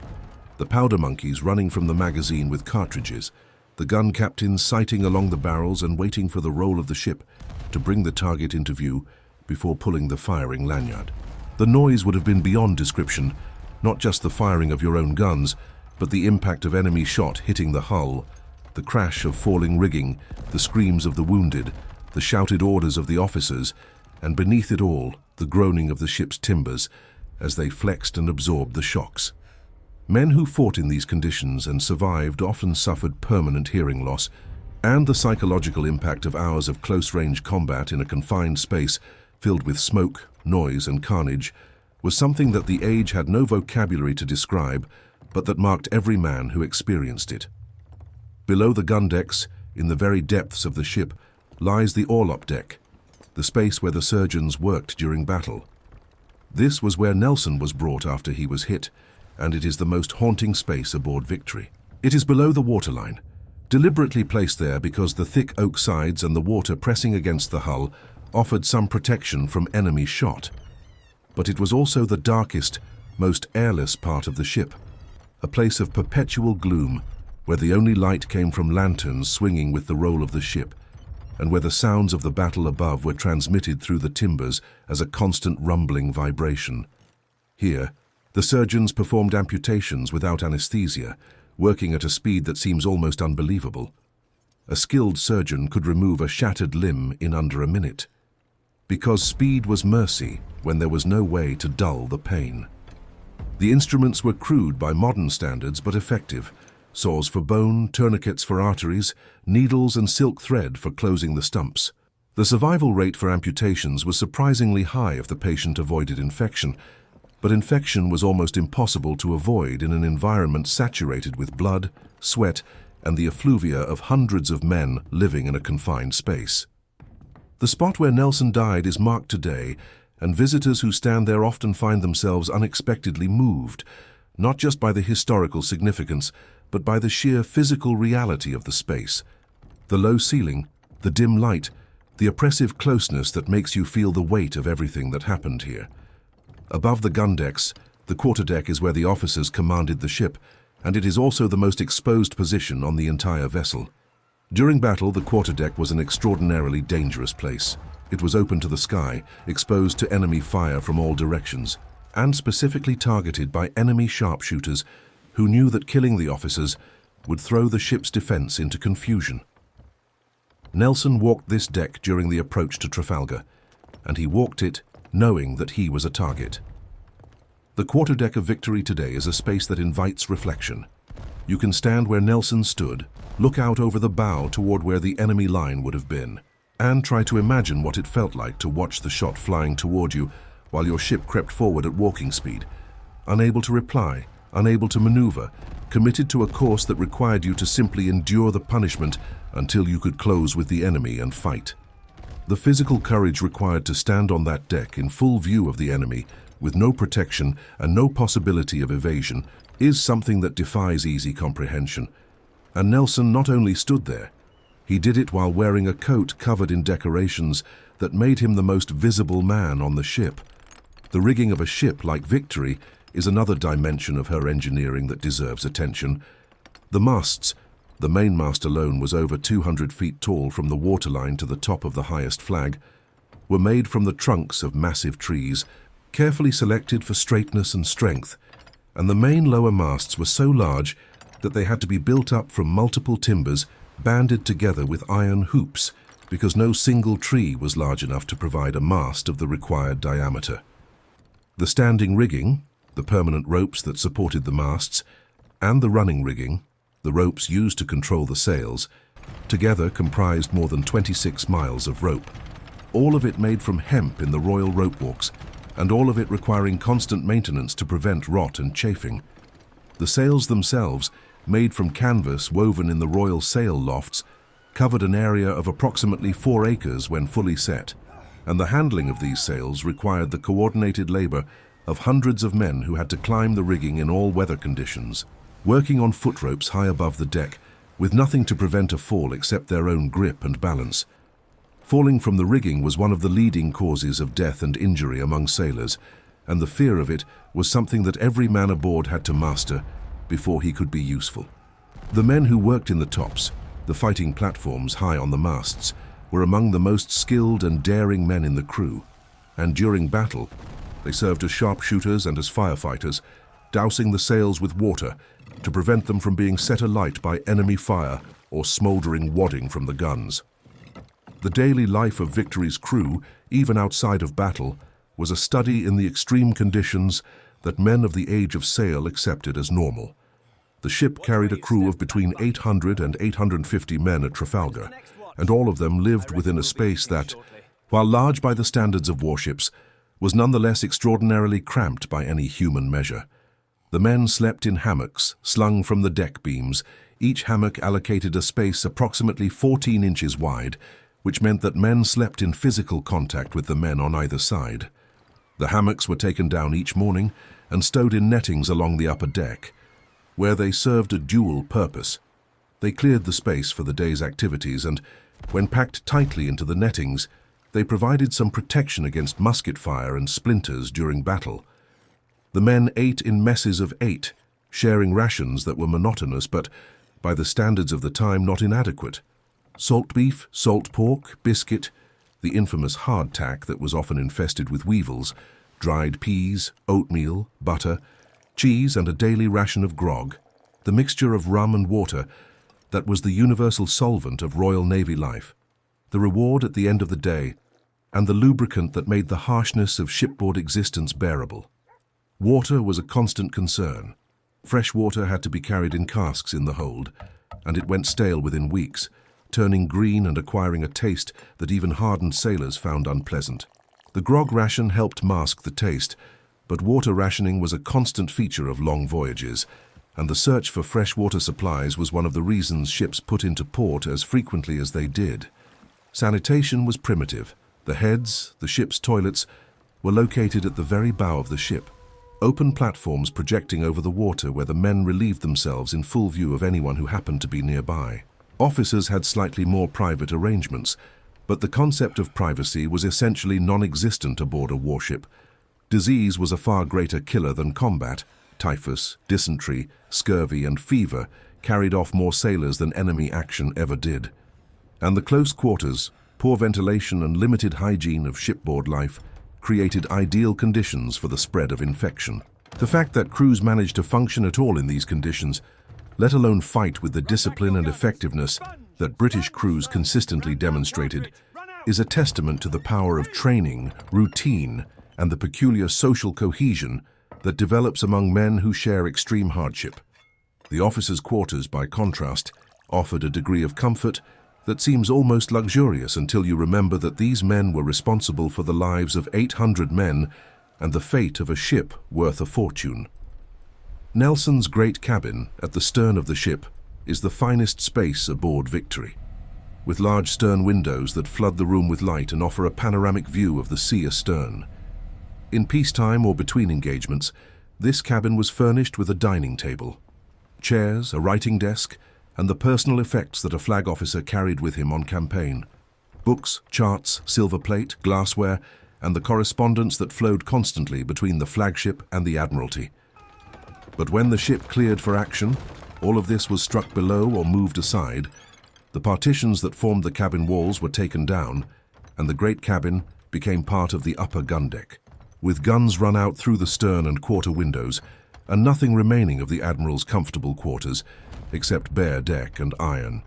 the powder monkeys running from the magazine with cartridges, the gun captains sighting along the barrels and waiting for the roll of the ship to bring the target into view before pulling the firing lanyard. The noise would have been beyond description, not just the firing of your own guns, but the impact of enemy shot hitting the hull, the crash of falling rigging, the screams of the wounded, the shouted orders of the officers, and beneath it all, the groaning of the ship's timbers as they flexed and absorbed the shocks. Men who fought in these conditions and survived often suffered permanent hearing loss, and the psychological impact of hours of close-range combat in a confined space filled with smoke, noise, and carnage was something that the age had no vocabulary to describe, but that marked every man who experienced it. Below the gun decks, in the very depths of the ship, lies the orlop deck, the space where the surgeons worked during battle. This was where Nelson was brought after he was hit, and it is the most haunting space aboard Victory. It is below the waterline, deliberately placed there because the thick oak sides and the water pressing against the hull offered some protection from enemy shot. But it was also the darkest, most airless part of the ship, a place of perpetual gloom where the only light came from lanterns swinging with the roll of the ship, and where the sounds of the battle above were transmitted through the timbers as a constant rumbling vibration. Here, the surgeons performed amputations without anesthesia, working at a speed that seems almost unbelievable. A skilled surgeon could remove a shattered limb in under a minute, because speed was mercy when there was no way to dull the pain. The instruments were crude by modern standards but effective: saws for bone, tourniquets for arteries, needles and silk thread for closing the stumps. The survival rate for amputations was surprisingly high if the patient avoided infection, but infection was almost impossible to avoid in an environment saturated with blood, sweat, and the effluvia of hundreds of men living in a confined space. The spot where Nelson died is marked today, and visitors who stand there often find themselves unexpectedly moved, not just by the historical significance, but by the sheer physical reality of the space. The low ceiling, the dim light, the oppressive closeness that makes you feel the weight of everything that happened here. Above the gun decks, the quarterdeck is where the officers commanded the ship, and it is also the most exposed position on the entire vessel. During battle, the quarterdeck was an extraordinarily dangerous place. It was open to the sky, exposed to enemy fire from all directions, and specifically targeted by enemy sharpshooters who knew that killing the officers would throw the ship's defense into confusion. Nelson walked this deck during the approach to Trafalgar, and he walked it knowing that he was a target. The quarterdeck of Victory today is a space that invites reflection. You can stand where Nelson stood, look out over the bow toward where the enemy line would have been, and try to imagine what it felt like to watch the shot flying toward you while your ship crept forward at walking speed, unable to reply, unable to maneuver, committed to a course that required you to simply endure the punishment until you could close with the enemy and fight. The physical courage required to stand on that deck in full view of the enemy, with no protection and no possibility of evasion, is something that defies easy comprehension. And Nelson not only stood there, he did it while wearing a coat covered in decorations that made him the most visible man on the ship. The rigging of a ship like Victory is another dimension of her engineering that deserves attention. The masts, the mainmast alone was over 200 feet tall from the waterline to the top of the highest flag, were made from the trunks of massive trees, carefully selected for straightness and strength, and the main lower masts were so large that they had to be built up from multiple timbers banded together with iron hoops because no single tree was large enough to provide a mast of the required diameter. The standing rigging, the permanent ropes that supported the masts, and the running rigging, the ropes used to control the sails, together comprised more than 26 miles of rope. All of it made from hemp in the Royal Rope Walks, and all of it requiring constant maintenance to prevent rot and chafing. The sails themselves, made from canvas woven in the Royal Sail Lofts, covered an area of approximately 4 acres when fully set, and the handling of these sails required the coordinated labor of hundreds of men who had to climb the rigging in all weather conditions, working on foot ropes high above the deck, with nothing to prevent a fall except their own grip and balance. Falling from the rigging was one of the leading causes of death and injury among sailors, and the fear of it was something that every man aboard had to master before he could be useful. The men who worked in the tops, the fighting platforms high on the masts, were among the most skilled and daring men in the crew, and during battle, they served as sharpshooters and as firefighters, dousing the sails with water to prevent them from being set alight by enemy fire or smoldering wadding from the guns. The daily life of Victory's crew, even outside of battle, was a study in the extreme conditions that men of the age of sail accepted as normal. The ship carried a crew of between 800 and 850 men at Trafalgar, and all of them lived within a space that, while large by the standards of warships, was nonetheless extraordinarily cramped by any human measure. The men slept in hammocks slung from the deck beams. Each hammock allocated a space approximately 14 inches wide, which meant that men slept in physical contact with the men on either side. The hammocks were taken down each morning and stowed in nettings along the upper deck, where they served a dual purpose. They cleared the space for the day's activities and, when packed tightly into the nettings, they provided some protection against musket fire and splinters during battle. The men ate in messes of 8, sharing rations that were monotonous but, by the standards of the time, not inadequate. Salt beef, salt pork, biscuit, the infamous hardtack that was often infested with weevils, dried peas, oatmeal, butter, cheese and a daily ration of grog, the mixture of rum and water that was the universal solvent of Royal Navy life, the reward at the end of the day, and the lubricant that made the harshness of shipboard existence bearable. Water was a constant concern. Fresh water had to be carried in casks in the hold, and it went stale within weeks, turning green and acquiring a taste that even hardened sailors found unpleasant. The grog ration helped mask the taste, but water rationing was a constant feature of long voyages, and the search for fresh water supplies was one of the reasons ships put into port as frequently as they did. Sanitation was primitive. The heads, the ship's toilets, were located at the very bow of the ship, open platforms projecting over the water where the men relieved themselves in full view of anyone who happened to be nearby. Officers had slightly more private arrangements, but the concept of privacy was essentially non-existent aboard a warship. Disease was a far greater killer than combat. Typhus, dysentery, scurvy and fever carried off more sailors than enemy action ever did. And the close quarters, poor ventilation and limited hygiene of shipboard life created ideal conditions for the spread of infection. The fact that crews managed to function at all in these conditions, let alone fight with the discipline and effectiveness that British crews consistently demonstrated, is a testament to the power of training, routine, and the peculiar social cohesion that develops among men who share extreme hardship. The officers' quarters, by contrast, offered a degree of comfort that seems almost luxurious until you remember that these men were responsible for the lives of 800 men and the fate of a ship worth a fortune. Nelson's great cabin at the stern of the ship is the finest space aboard Victory, with large stern windows that flood the room with light and offer a panoramic view of the sea astern. In peacetime or between engagements, this cabin was furnished with a dining table, chairs, a writing desk, and the personal effects that a flag officer carried with him on campaign. Books, charts, silver plate, glassware, and the correspondence that flowed constantly between the flagship and the Admiralty. But when the ship cleared for action, all of this was struck below or moved aside. The partitions that formed the cabin walls were taken down, and the great cabin became part of the upper gun deck, with guns run out through the stern and quarter windows, and nothing remaining of the Admiral's comfortable quarters, except bare deck and iron.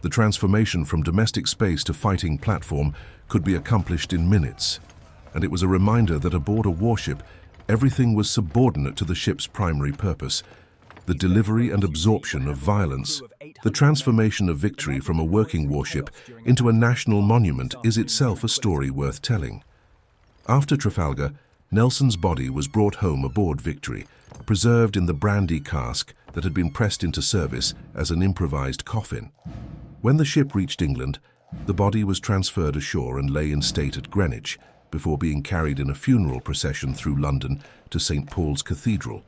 The transformation from domestic space to fighting platform could be accomplished in minutes, and it was a reminder that aboard a warship, everything was subordinate to the ship's primary purpose, the delivery and absorption of violence. The transformation of Victory from a working warship into a national monument is itself a story worth telling. After Trafalgar, Nelson's body was brought home aboard Victory, preserved in the brandy cask that had been pressed into service as an improvised coffin. When the ship reached England, the body was transferred ashore and lay in state at Greenwich, before being carried in a funeral procession through London to St. Paul's Cathedral,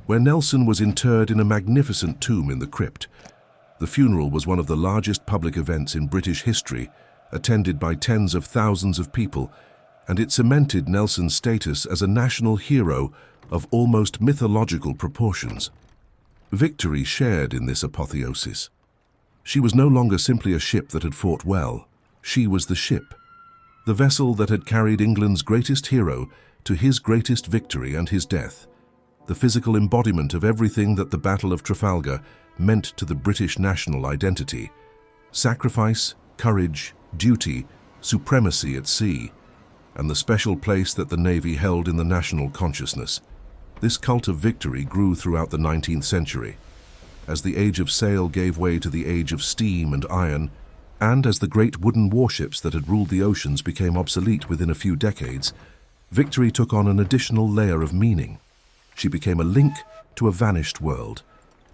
where Nelson was interred in a magnificent tomb in the crypt. The funeral was one of the largest public events in British history, attended by tens of thousands of people, and it cemented Nelson's status as a national hero of almost mythological proportions. Victory shared in this apotheosis. She was no longer simply a ship that had fought well. She was the ship, the vessel that had carried England's greatest hero to his greatest victory and his death, the physical embodiment of everything that the Battle of Trafalgar meant to the British national identity: sacrifice, courage, duty, supremacy at sea, and the special place that the Navy held in the national consciousness. This cult of victory grew throughout the 19th century, as the age of sail gave way to the age of steam and iron, and as the great wooden warships that had ruled the oceans became obsolete within a few decades. Victory took on an additional layer of meaning. She became a link to a vanished world,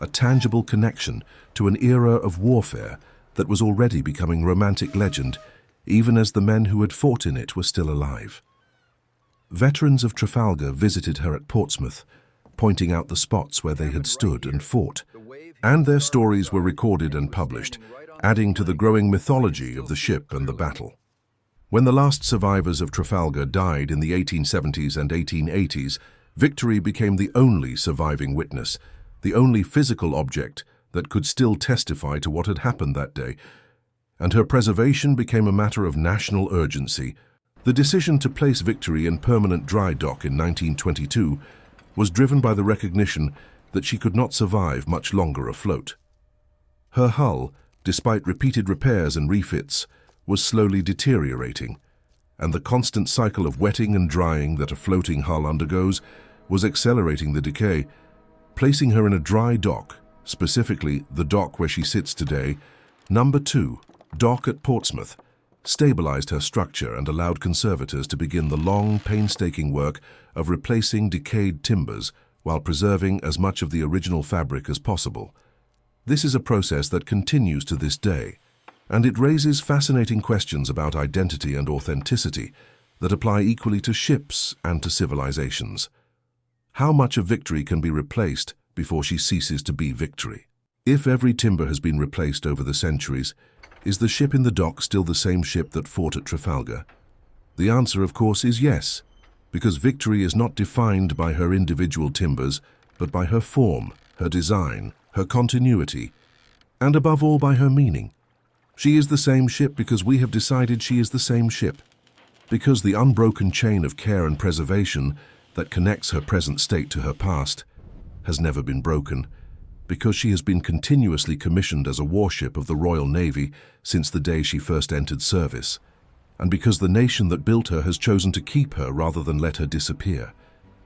a tangible connection to an era of warfare that was already becoming romantic legend, even as the men who had fought in it were still alive. Veterans of Trafalgar visited her at Portsmouth, pointing out the spots where they had stood and fought, and their stories were recorded and published, adding to the growing mythology of the ship and the battle. When the last survivors of Trafalgar died in the 1870s and 1880s, Victory became the only surviving witness, the only physical object that could still testify to what had happened that day, and her preservation became a matter of national urgency. The decision to place Victory in permanent dry dock in 1922 was driven by the recognition that she could not survive much longer afloat. Her hull, despite repeated repairs and refits, was slowly deteriorating, and the constant cycle of wetting and drying that a floating hull undergoes was accelerating the decay. Placing her in a dry dock, specifically the dock where she sits today, number 2, dock at Portsmouth, stabilized her structure and allowed conservators to begin the long, painstaking work of replacing decayed timbers while preserving as much of the original fabric as possible. This is a process that continues to this day, and it raises fascinating questions about identity and authenticity that apply equally to ships and to civilizations. How much of Victory can be replaced before she ceases to be Victory? If every timber has been replaced over the centuries, is the ship in the dock still the same ship that fought at Trafalgar? The answer, of course, is yes, because Victory is not defined by her individual timbers, but by her form, her design, her continuity, and above all by her meaning. She is the same ship because we have decided she is the same ship, because the unbroken chain of care and preservation that connects her present state to her past has never been broken, because she has been continuously commissioned as a warship of the Royal Navy since the day she first entered service, and because the nation that built her has chosen to keep her rather than let her disappear.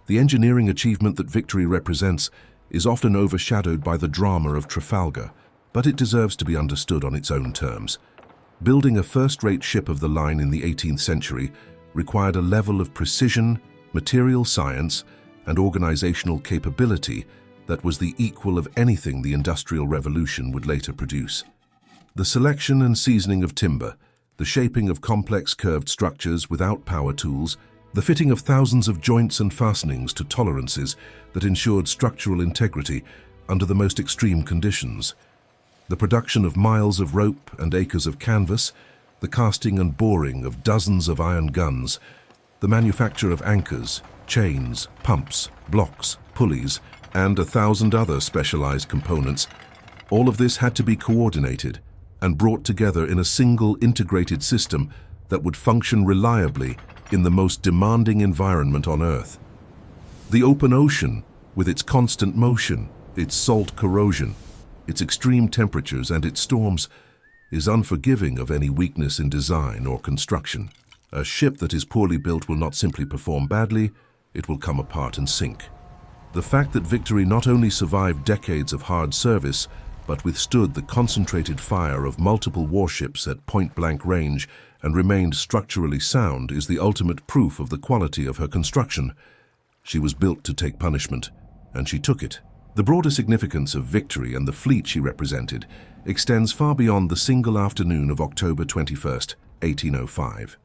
The engineering achievement that Victory represents is often overshadowed by the drama of Trafalgar, but it deserves to be understood on its own terms. Building a first-rate ship of the line in the 18th century required a level of precision, material science, and organizational capability that was the equal of anything the Industrial Revolution would later produce. The selection and seasoning of timber, the shaping of complex curved structures without power tools, the fitting of thousands of joints and fastenings to tolerances that ensured structural integrity under the most extreme conditions, the production of miles of rope and acres of canvas, the casting and boring of dozens of iron guns, the manufacture of anchors, chains, pumps, blocks, pulleys, and 1,000 other specialized components. All of this had to be coordinated and brought together in a single integrated system that would function reliably in the most demanding environment on Earth. The open ocean, with its constant motion, its salt corrosion, its extreme temperatures and its storms, is unforgiving of any weakness in design or construction. A ship that is poorly built will not simply perform badly, it will come apart and sink. The fact that Victory not only survived decades of hard service, but withstood the concentrated fire of multiple warships at point-blank range and remained structurally sound is the ultimate proof of the quality of her construction. She was built to take punishment, and she took it. The broader significance of Victory and the fleet she represented extends far beyond the single afternoon of October 21st, 1805.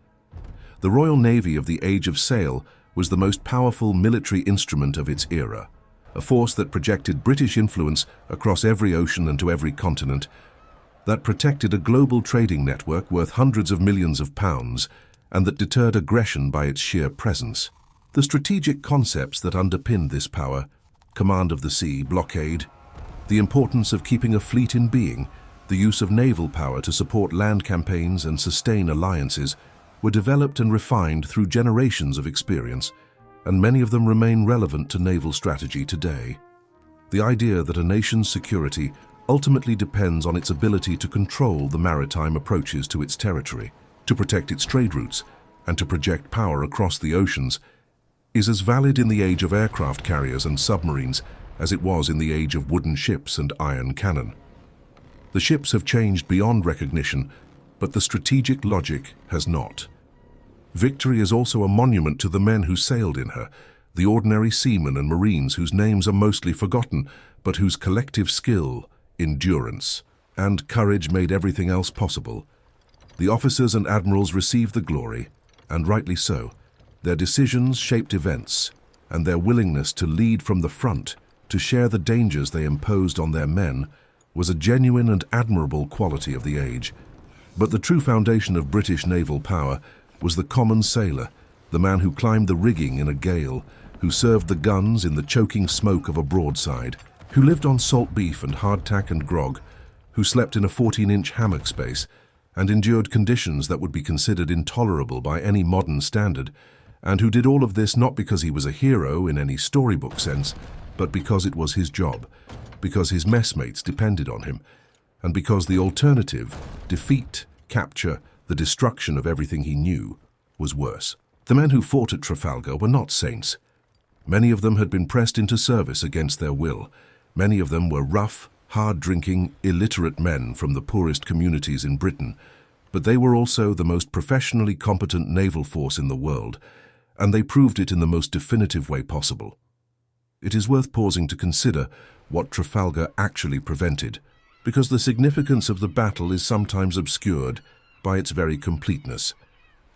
The Royal Navy of the Age of Sail was the most powerful military instrument of its era, a force that projected British influence across every ocean and to every continent, that protected a global trading network worth hundreds of millions of pounds, and that deterred aggression by its sheer presence. The strategic concepts that underpinned this power, command of the sea, blockade, the importance of keeping a fleet in being, the use of naval power to support land campaigns and sustain alliances, were developed and refined through generations of experience, and many of them remain relevant to naval strategy today. The idea that a nation's security ultimately depends on its ability to control the maritime approaches to its territory, to protect its trade routes, and to project power across the oceans is as valid in the age of aircraft carriers and submarines as it was in the age of wooden ships and iron cannon. The ships have changed beyond recognition, but the strategic logic has not. Victory is also a monument to the men who sailed in her, the ordinary seamen and marines whose names are mostly forgotten, but whose collective skill, endurance, and courage made everything else possible. The officers and admirals received the glory, and rightly so. Their decisions shaped events, and their willingness to lead from the front, to share the dangers they imposed on their men, was a genuine and admirable quality of the age. But the true foundation of British naval power was the common sailor, the man who climbed the rigging in a gale, who served the guns in the choking smoke of a broadside, who lived on salt beef and hardtack and grog, who slept in a 14-inch hammock space, and endured conditions that would be considered intolerable by any modern standard, and who did all of this not because he was a hero in any storybook sense, but because it was his job, because his messmates depended on him, and because the alternative, defeat, capture, the destruction of everything he knew, was worse. The men who fought at Trafalgar were not saints. Many of them had been pressed into service against their will. Many of them were rough, hard-drinking, illiterate men from the poorest communities in Britain, but they were also the most professionally competent naval force in the world, and they proved it in the most definitive way possible. It is worth pausing to consider what Trafalgar actually prevented, because the significance of the battle is sometimes obscured by its very completeness.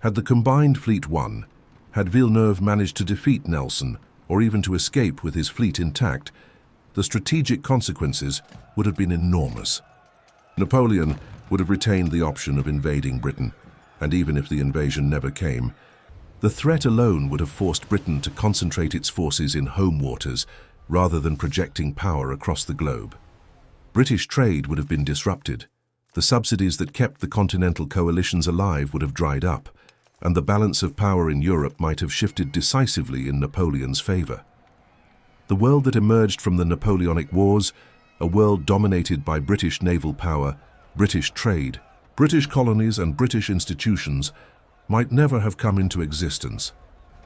Had the combined fleet won, had Villeneuve managed to defeat Nelson, or even to escape with his fleet intact, the strategic consequences would have been enormous. Napoleon would have retained the option of invading Britain, and even if the invasion never came, the threat alone would have forced Britain to concentrate its forces in home waters rather than projecting power across the globe. British trade would have been disrupted. The subsidies that kept the continental coalitions alive would have dried up, and the balance of power in Europe might have shifted decisively in Napoleon's favor. The world that emerged from the Napoleonic Wars, a world dominated by British naval power, British trade, British colonies and British institutions, might never have come into existence.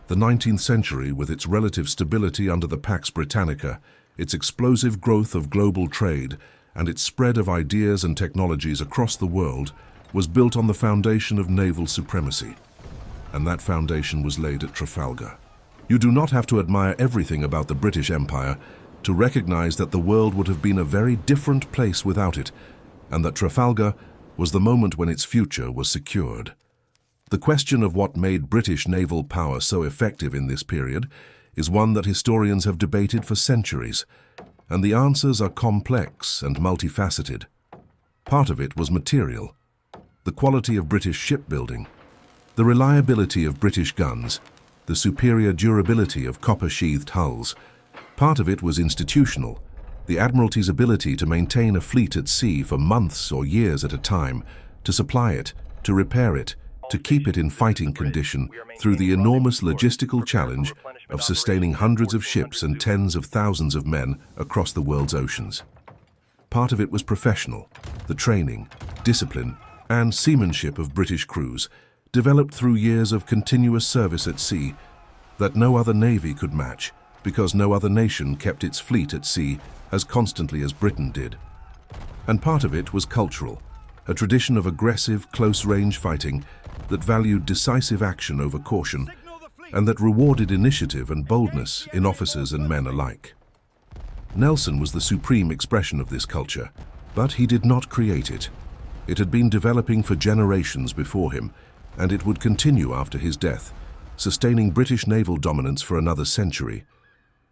The 19th century, with its relative stability under the Pax Britannica, its explosive growth of global trade, and its spread of ideas and technologies across the world, was built on the foundation of naval supremacy. And that foundation was laid at Trafalgar. You do not have to admire everything about the British Empire to recognize that the world would have been a very different place without it, and that Trafalgar was the moment when its future was secured. The question of what made British naval power so effective in this period is one that historians have debated for centuries, and the answers are complex and multifaceted. Part of it was material, the quality of British shipbuilding, the reliability of British guns, the superior durability of copper-sheathed hulls. Part of it was institutional, the Admiralty's ability to maintain a fleet at sea for months or years at a time, to supply it, to repair it, to keep it in fighting condition through the enormous logistical challenge of sustaining hundreds of ships and tens of thousands of men across the world's oceans. Part of it was professional, the training, discipline, and seamanship of British crews, developed through years of continuous service at sea that no other navy could match, because no other nation kept its fleet at sea as constantly as Britain did. And part of it was cultural, a tradition of aggressive, close-range fighting that valued decisive action over caution, and that rewarded initiative and boldness in officers and men alike. Nelson was the supreme expression of this culture, but he did not create it. It had been developing for generations before him, and it would continue after his death, sustaining British naval dominance for another century.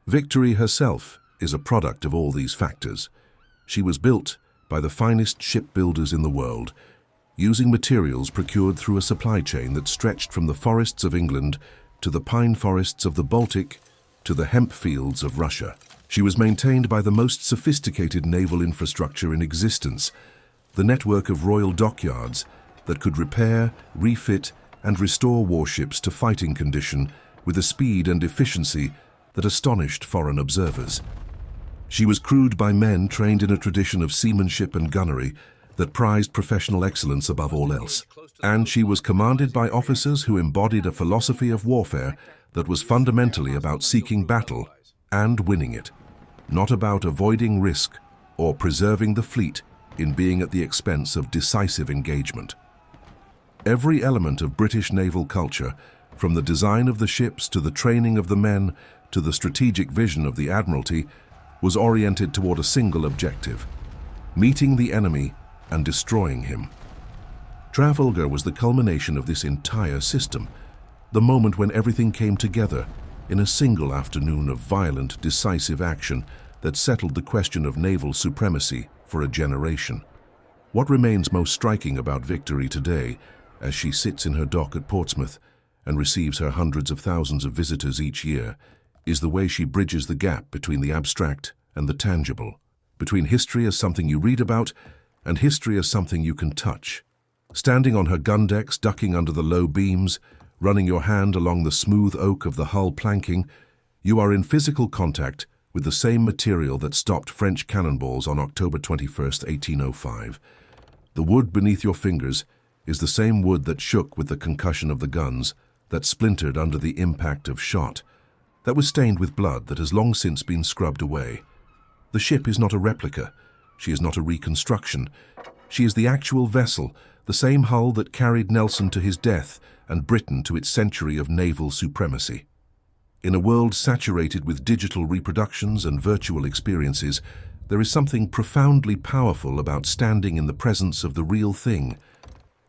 Victory herself is a product of all these factors. She was built by the finest shipbuilders in the world, using materials procured through a supply chain that stretched from the forests of England to the pine forests of the Baltic to the hemp fields of Russia. She was maintained by the most sophisticated naval infrastructure in existence, the network of royal dockyards that could repair, refit, and restore warships to fighting condition with a speed and efficiency that astonished foreign observers. She was crewed by men trained in a tradition of seamanship and gunnery that prized professional excellence above all else. And she was commanded by officers who embodied a philosophy of warfare that was fundamentally about seeking battle and winning it, not about avoiding risk or preserving the fleet in being at the expense of decisive engagement. Every element of British naval culture, from the design of the ships to the training of the men to the strategic vision of the Admiralty, was oriented toward a single objective: meeting the enemy and destroying him. Trafalgar was the culmination of this entire system, the moment when everything came together in a single afternoon of violent, decisive action that settled the question of naval supremacy for a generation. What remains most striking about Victory today, as she sits in her dock at Portsmouth and receives her hundreds of thousands of visitors each year, is the way she bridges the gap between the abstract and the tangible, between history as something you read about and history as something you can touch. Standing on her gun decks, ducking under the low beams, running your hand along the smooth oak of the hull planking, you are in physical contact with the same material that stopped French cannonballs on October 21st, 1805. The wood beneath your fingers is the same wood that shook with the concussion of the guns, that splintered under the impact of shot, that was stained with blood that has long since been scrubbed away. The ship is not a replica. She is not a reconstruction. She is the actual vessel, the same hull that carried Nelson to his death and Britain to its century of naval supremacy. In a world saturated with digital reproductions and virtual experiences, there is something profoundly powerful about standing in the presence of the real thing,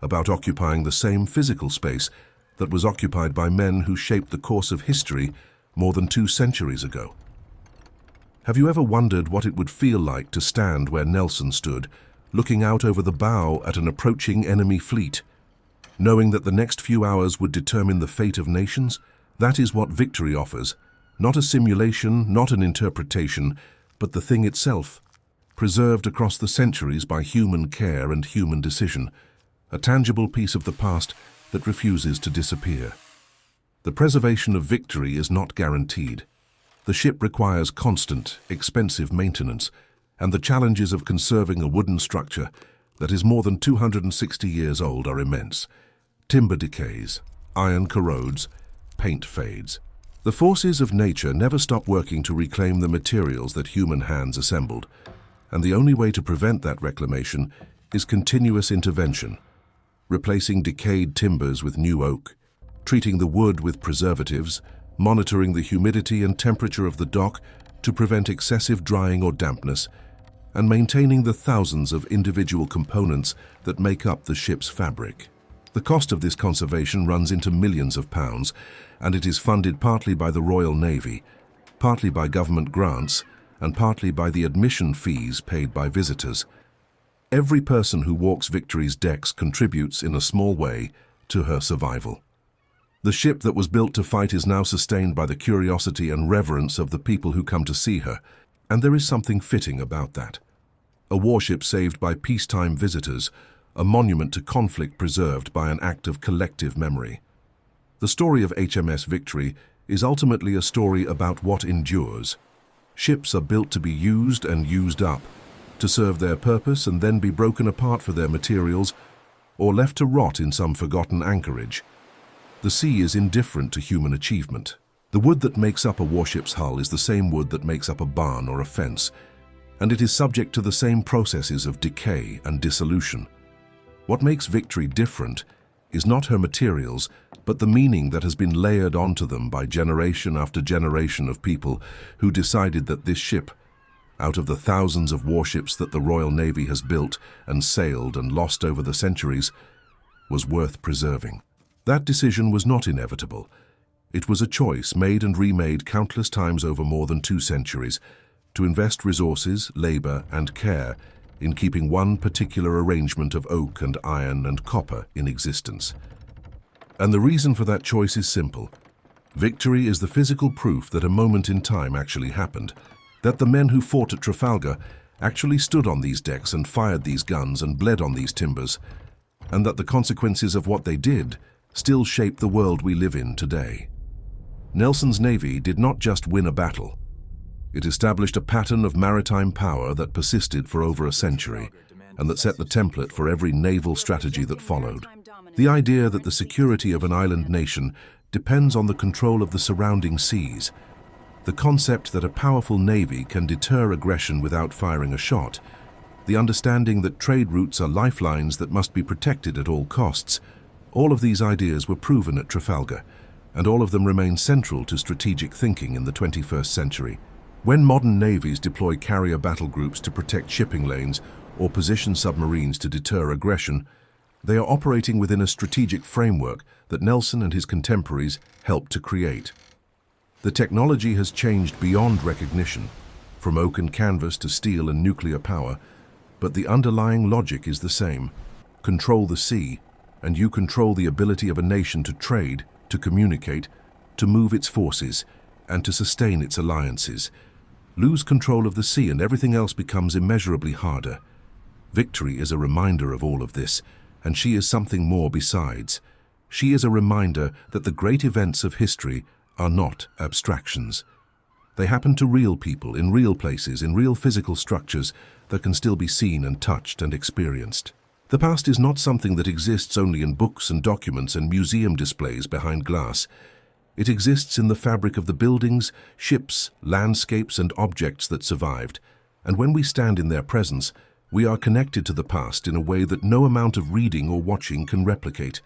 about occupying the same physical space that was occupied by men who shaped the course of history more than 2 centuries ago. Have you ever wondered what it would feel like to stand where Nelson stood, looking out over the bow at an approaching enemy fleet, knowing that the next few hours would determine the fate of nations? That is what Victory offers, not a simulation, not an interpretation, but the thing itself, preserved across the centuries by human care and human decision, a tangible piece of the past that refuses to disappear. The preservation of Victory is not guaranteed. The ship requires constant, expensive maintenance, and the challenges of conserving a wooden structure that is more than 260 years old are immense. Timber decays, iron corrodes, paint fades. The forces of nature never stop working to reclaim the materials that human hands assembled, and the only way to prevent that reclamation is continuous intervention, replacing decayed timbers with new oak, treating the wood with preservatives, monitoring the humidity and temperature of the dock to prevent excessive drying or dampness, and maintaining the thousands of individual components that make up the ship's fabric. The cost of this conservation runs into millions of pounds, and it is funded partly by the Royal Navy, partly by government grants, and partly by the admission fees paid by visitors. Every person who walks Victory's decks contributes in a small way to her survival. The ship that was built to fight is now sustained by the curiosity and reverence of the people who come to see her, and there is something fitting about that. A warship saved by peacetime visitors, a monument to conflict preserved by an act of collective memory. The story of HMS Victory is ultimately a story about what endures. Ships are built to be used and used up, to serve their purpose and then be broken apart for their materials, or left to rot in some forgotten anchorage. The sea is indifferent to human achievement. The wood that makes up a warship's hull is the same wood that makes up a barn or a fence, and it is subject to the same processes of decay and dissolution. What makes Victory different is not her materials, but the meaning that has been layered onto them by generation after generation of people who decided that this ship, out of the thousands of warships that the Royal Navy has built and sailed and lost over the centuries, was worth preserving. That decision was not inevitable. It was a choice made and remade countless times over more than 2 centuries to invest resources, labor, and care in keeping one particular arrangement of oak and iron and copper in existence. And the reason for that choice is simple. Victory is the physical proof that a moment in time actually happened, that the men who fought at Trafalgar actually stood on these decks and fired these guns and bled on these timbers, and that the consequences of what they did still shape the world we live in today. Nelson's navy did not just win a battle. It established a pattern of maritime power that persisted for over a century, and that set the template for every naval strategy that followed. The idea that the security of an island nation depends on the control of the surrounding seas, the concept that a powerful navy can deter aggression without firing a shot, the understanding that trade routes are lifelines that must be protected at all costs, All of these ideas were proven at Trafalgar, and all of them remain central to strategic thinking in the 21st century. When modern navies deploy carrier battle groups to protect shipping lanes or position submarines to deter aggression, they are operating within a strategic framework that Nelson and his contemporaries helped to create. The technology has changed beyond recognition, from oak and canvas to steel and nuclear power, but the underlying logic is the same. Control the sea, and you control the ability of a nation to trade, to communicate, to move its forces, and to sustain its alliances. Lose control of the sea and everything else becomes immeasurably harder. Victory is a reminder of all of this, and she is something more besides. She is a reminder that the great events of history are not abstractions. They happen to real people, in real places, in real physical structures that can still be seen and touched and experienced. The past is not something that exists only in books and documents and museum displays behind glass. It exists in the fabric of the buildings, ships, landscapes, and objects that survived. And when we stand in their presence, we are connected to the past in a way that no amount of reading or watching can replicate.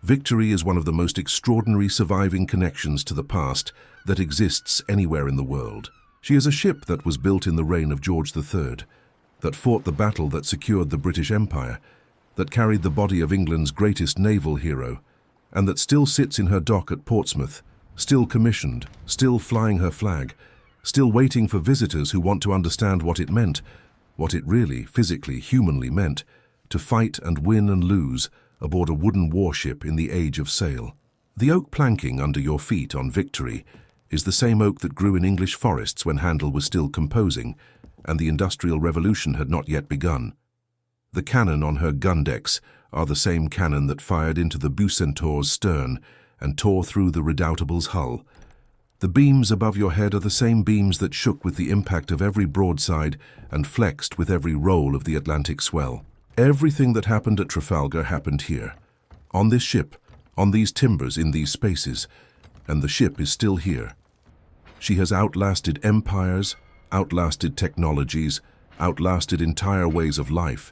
Victory is one of the most extraordinary surviving connections to the past that exists anywhere in the world. She is a ship that was built in the reign of George III, that fought the battle that secured the British Empire, that carried the body of England's greatest naval hero, and that still sits in her dock at Portsmouth, still commissioned, still flying her flag, still waiting for visitors who want to understand what it meant, what it really, physically, humanly meant, to fight and win and lose aboard a wooden warship in the age of sail. The oak planking under your feet on Victory is the same oak that grew in English forests when Handel was still composing, and the Industrial Revolution had not yet begun. The cannon on her gun decks are the same cannon that fired into the Bucentaure's stern and tore through the Redoutable's hull. The beams above your head are the same beams that shook with the impact of every broadside and flexed with every roll of the Atlantic swell. Everything that happened at Trafalgar happened here, on this ship, on these timbers, in these spaces, and the ship is still here. She has outlasted empires, outlasted technologies, outlasted entire ways of life,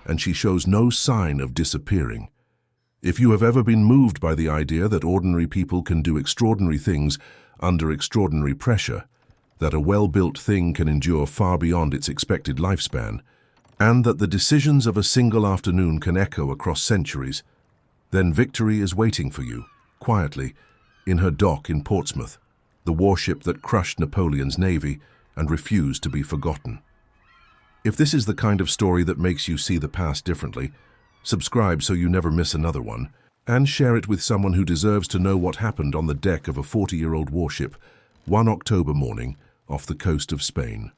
and she shows no sign of disappearing. If you have ever been moved by the idea that ordinary people can do extraordinary things under extraordinary pressure, that a well-built thing can endure far beyond its expected lifespan, and that the decisions of a single afternoon can echo across centuries, then Victory is waiting for you, quietly, in her dock in Portsmouth, the warship that crushed Napoleon's navy and refused to be forgotten. If this is the kind of story that makes you see the past differently, subscribe so you never miss another one, and share it with someone who deserves to know what happened on the deck of a 40-year-old warship one October morning off the coast of Spain.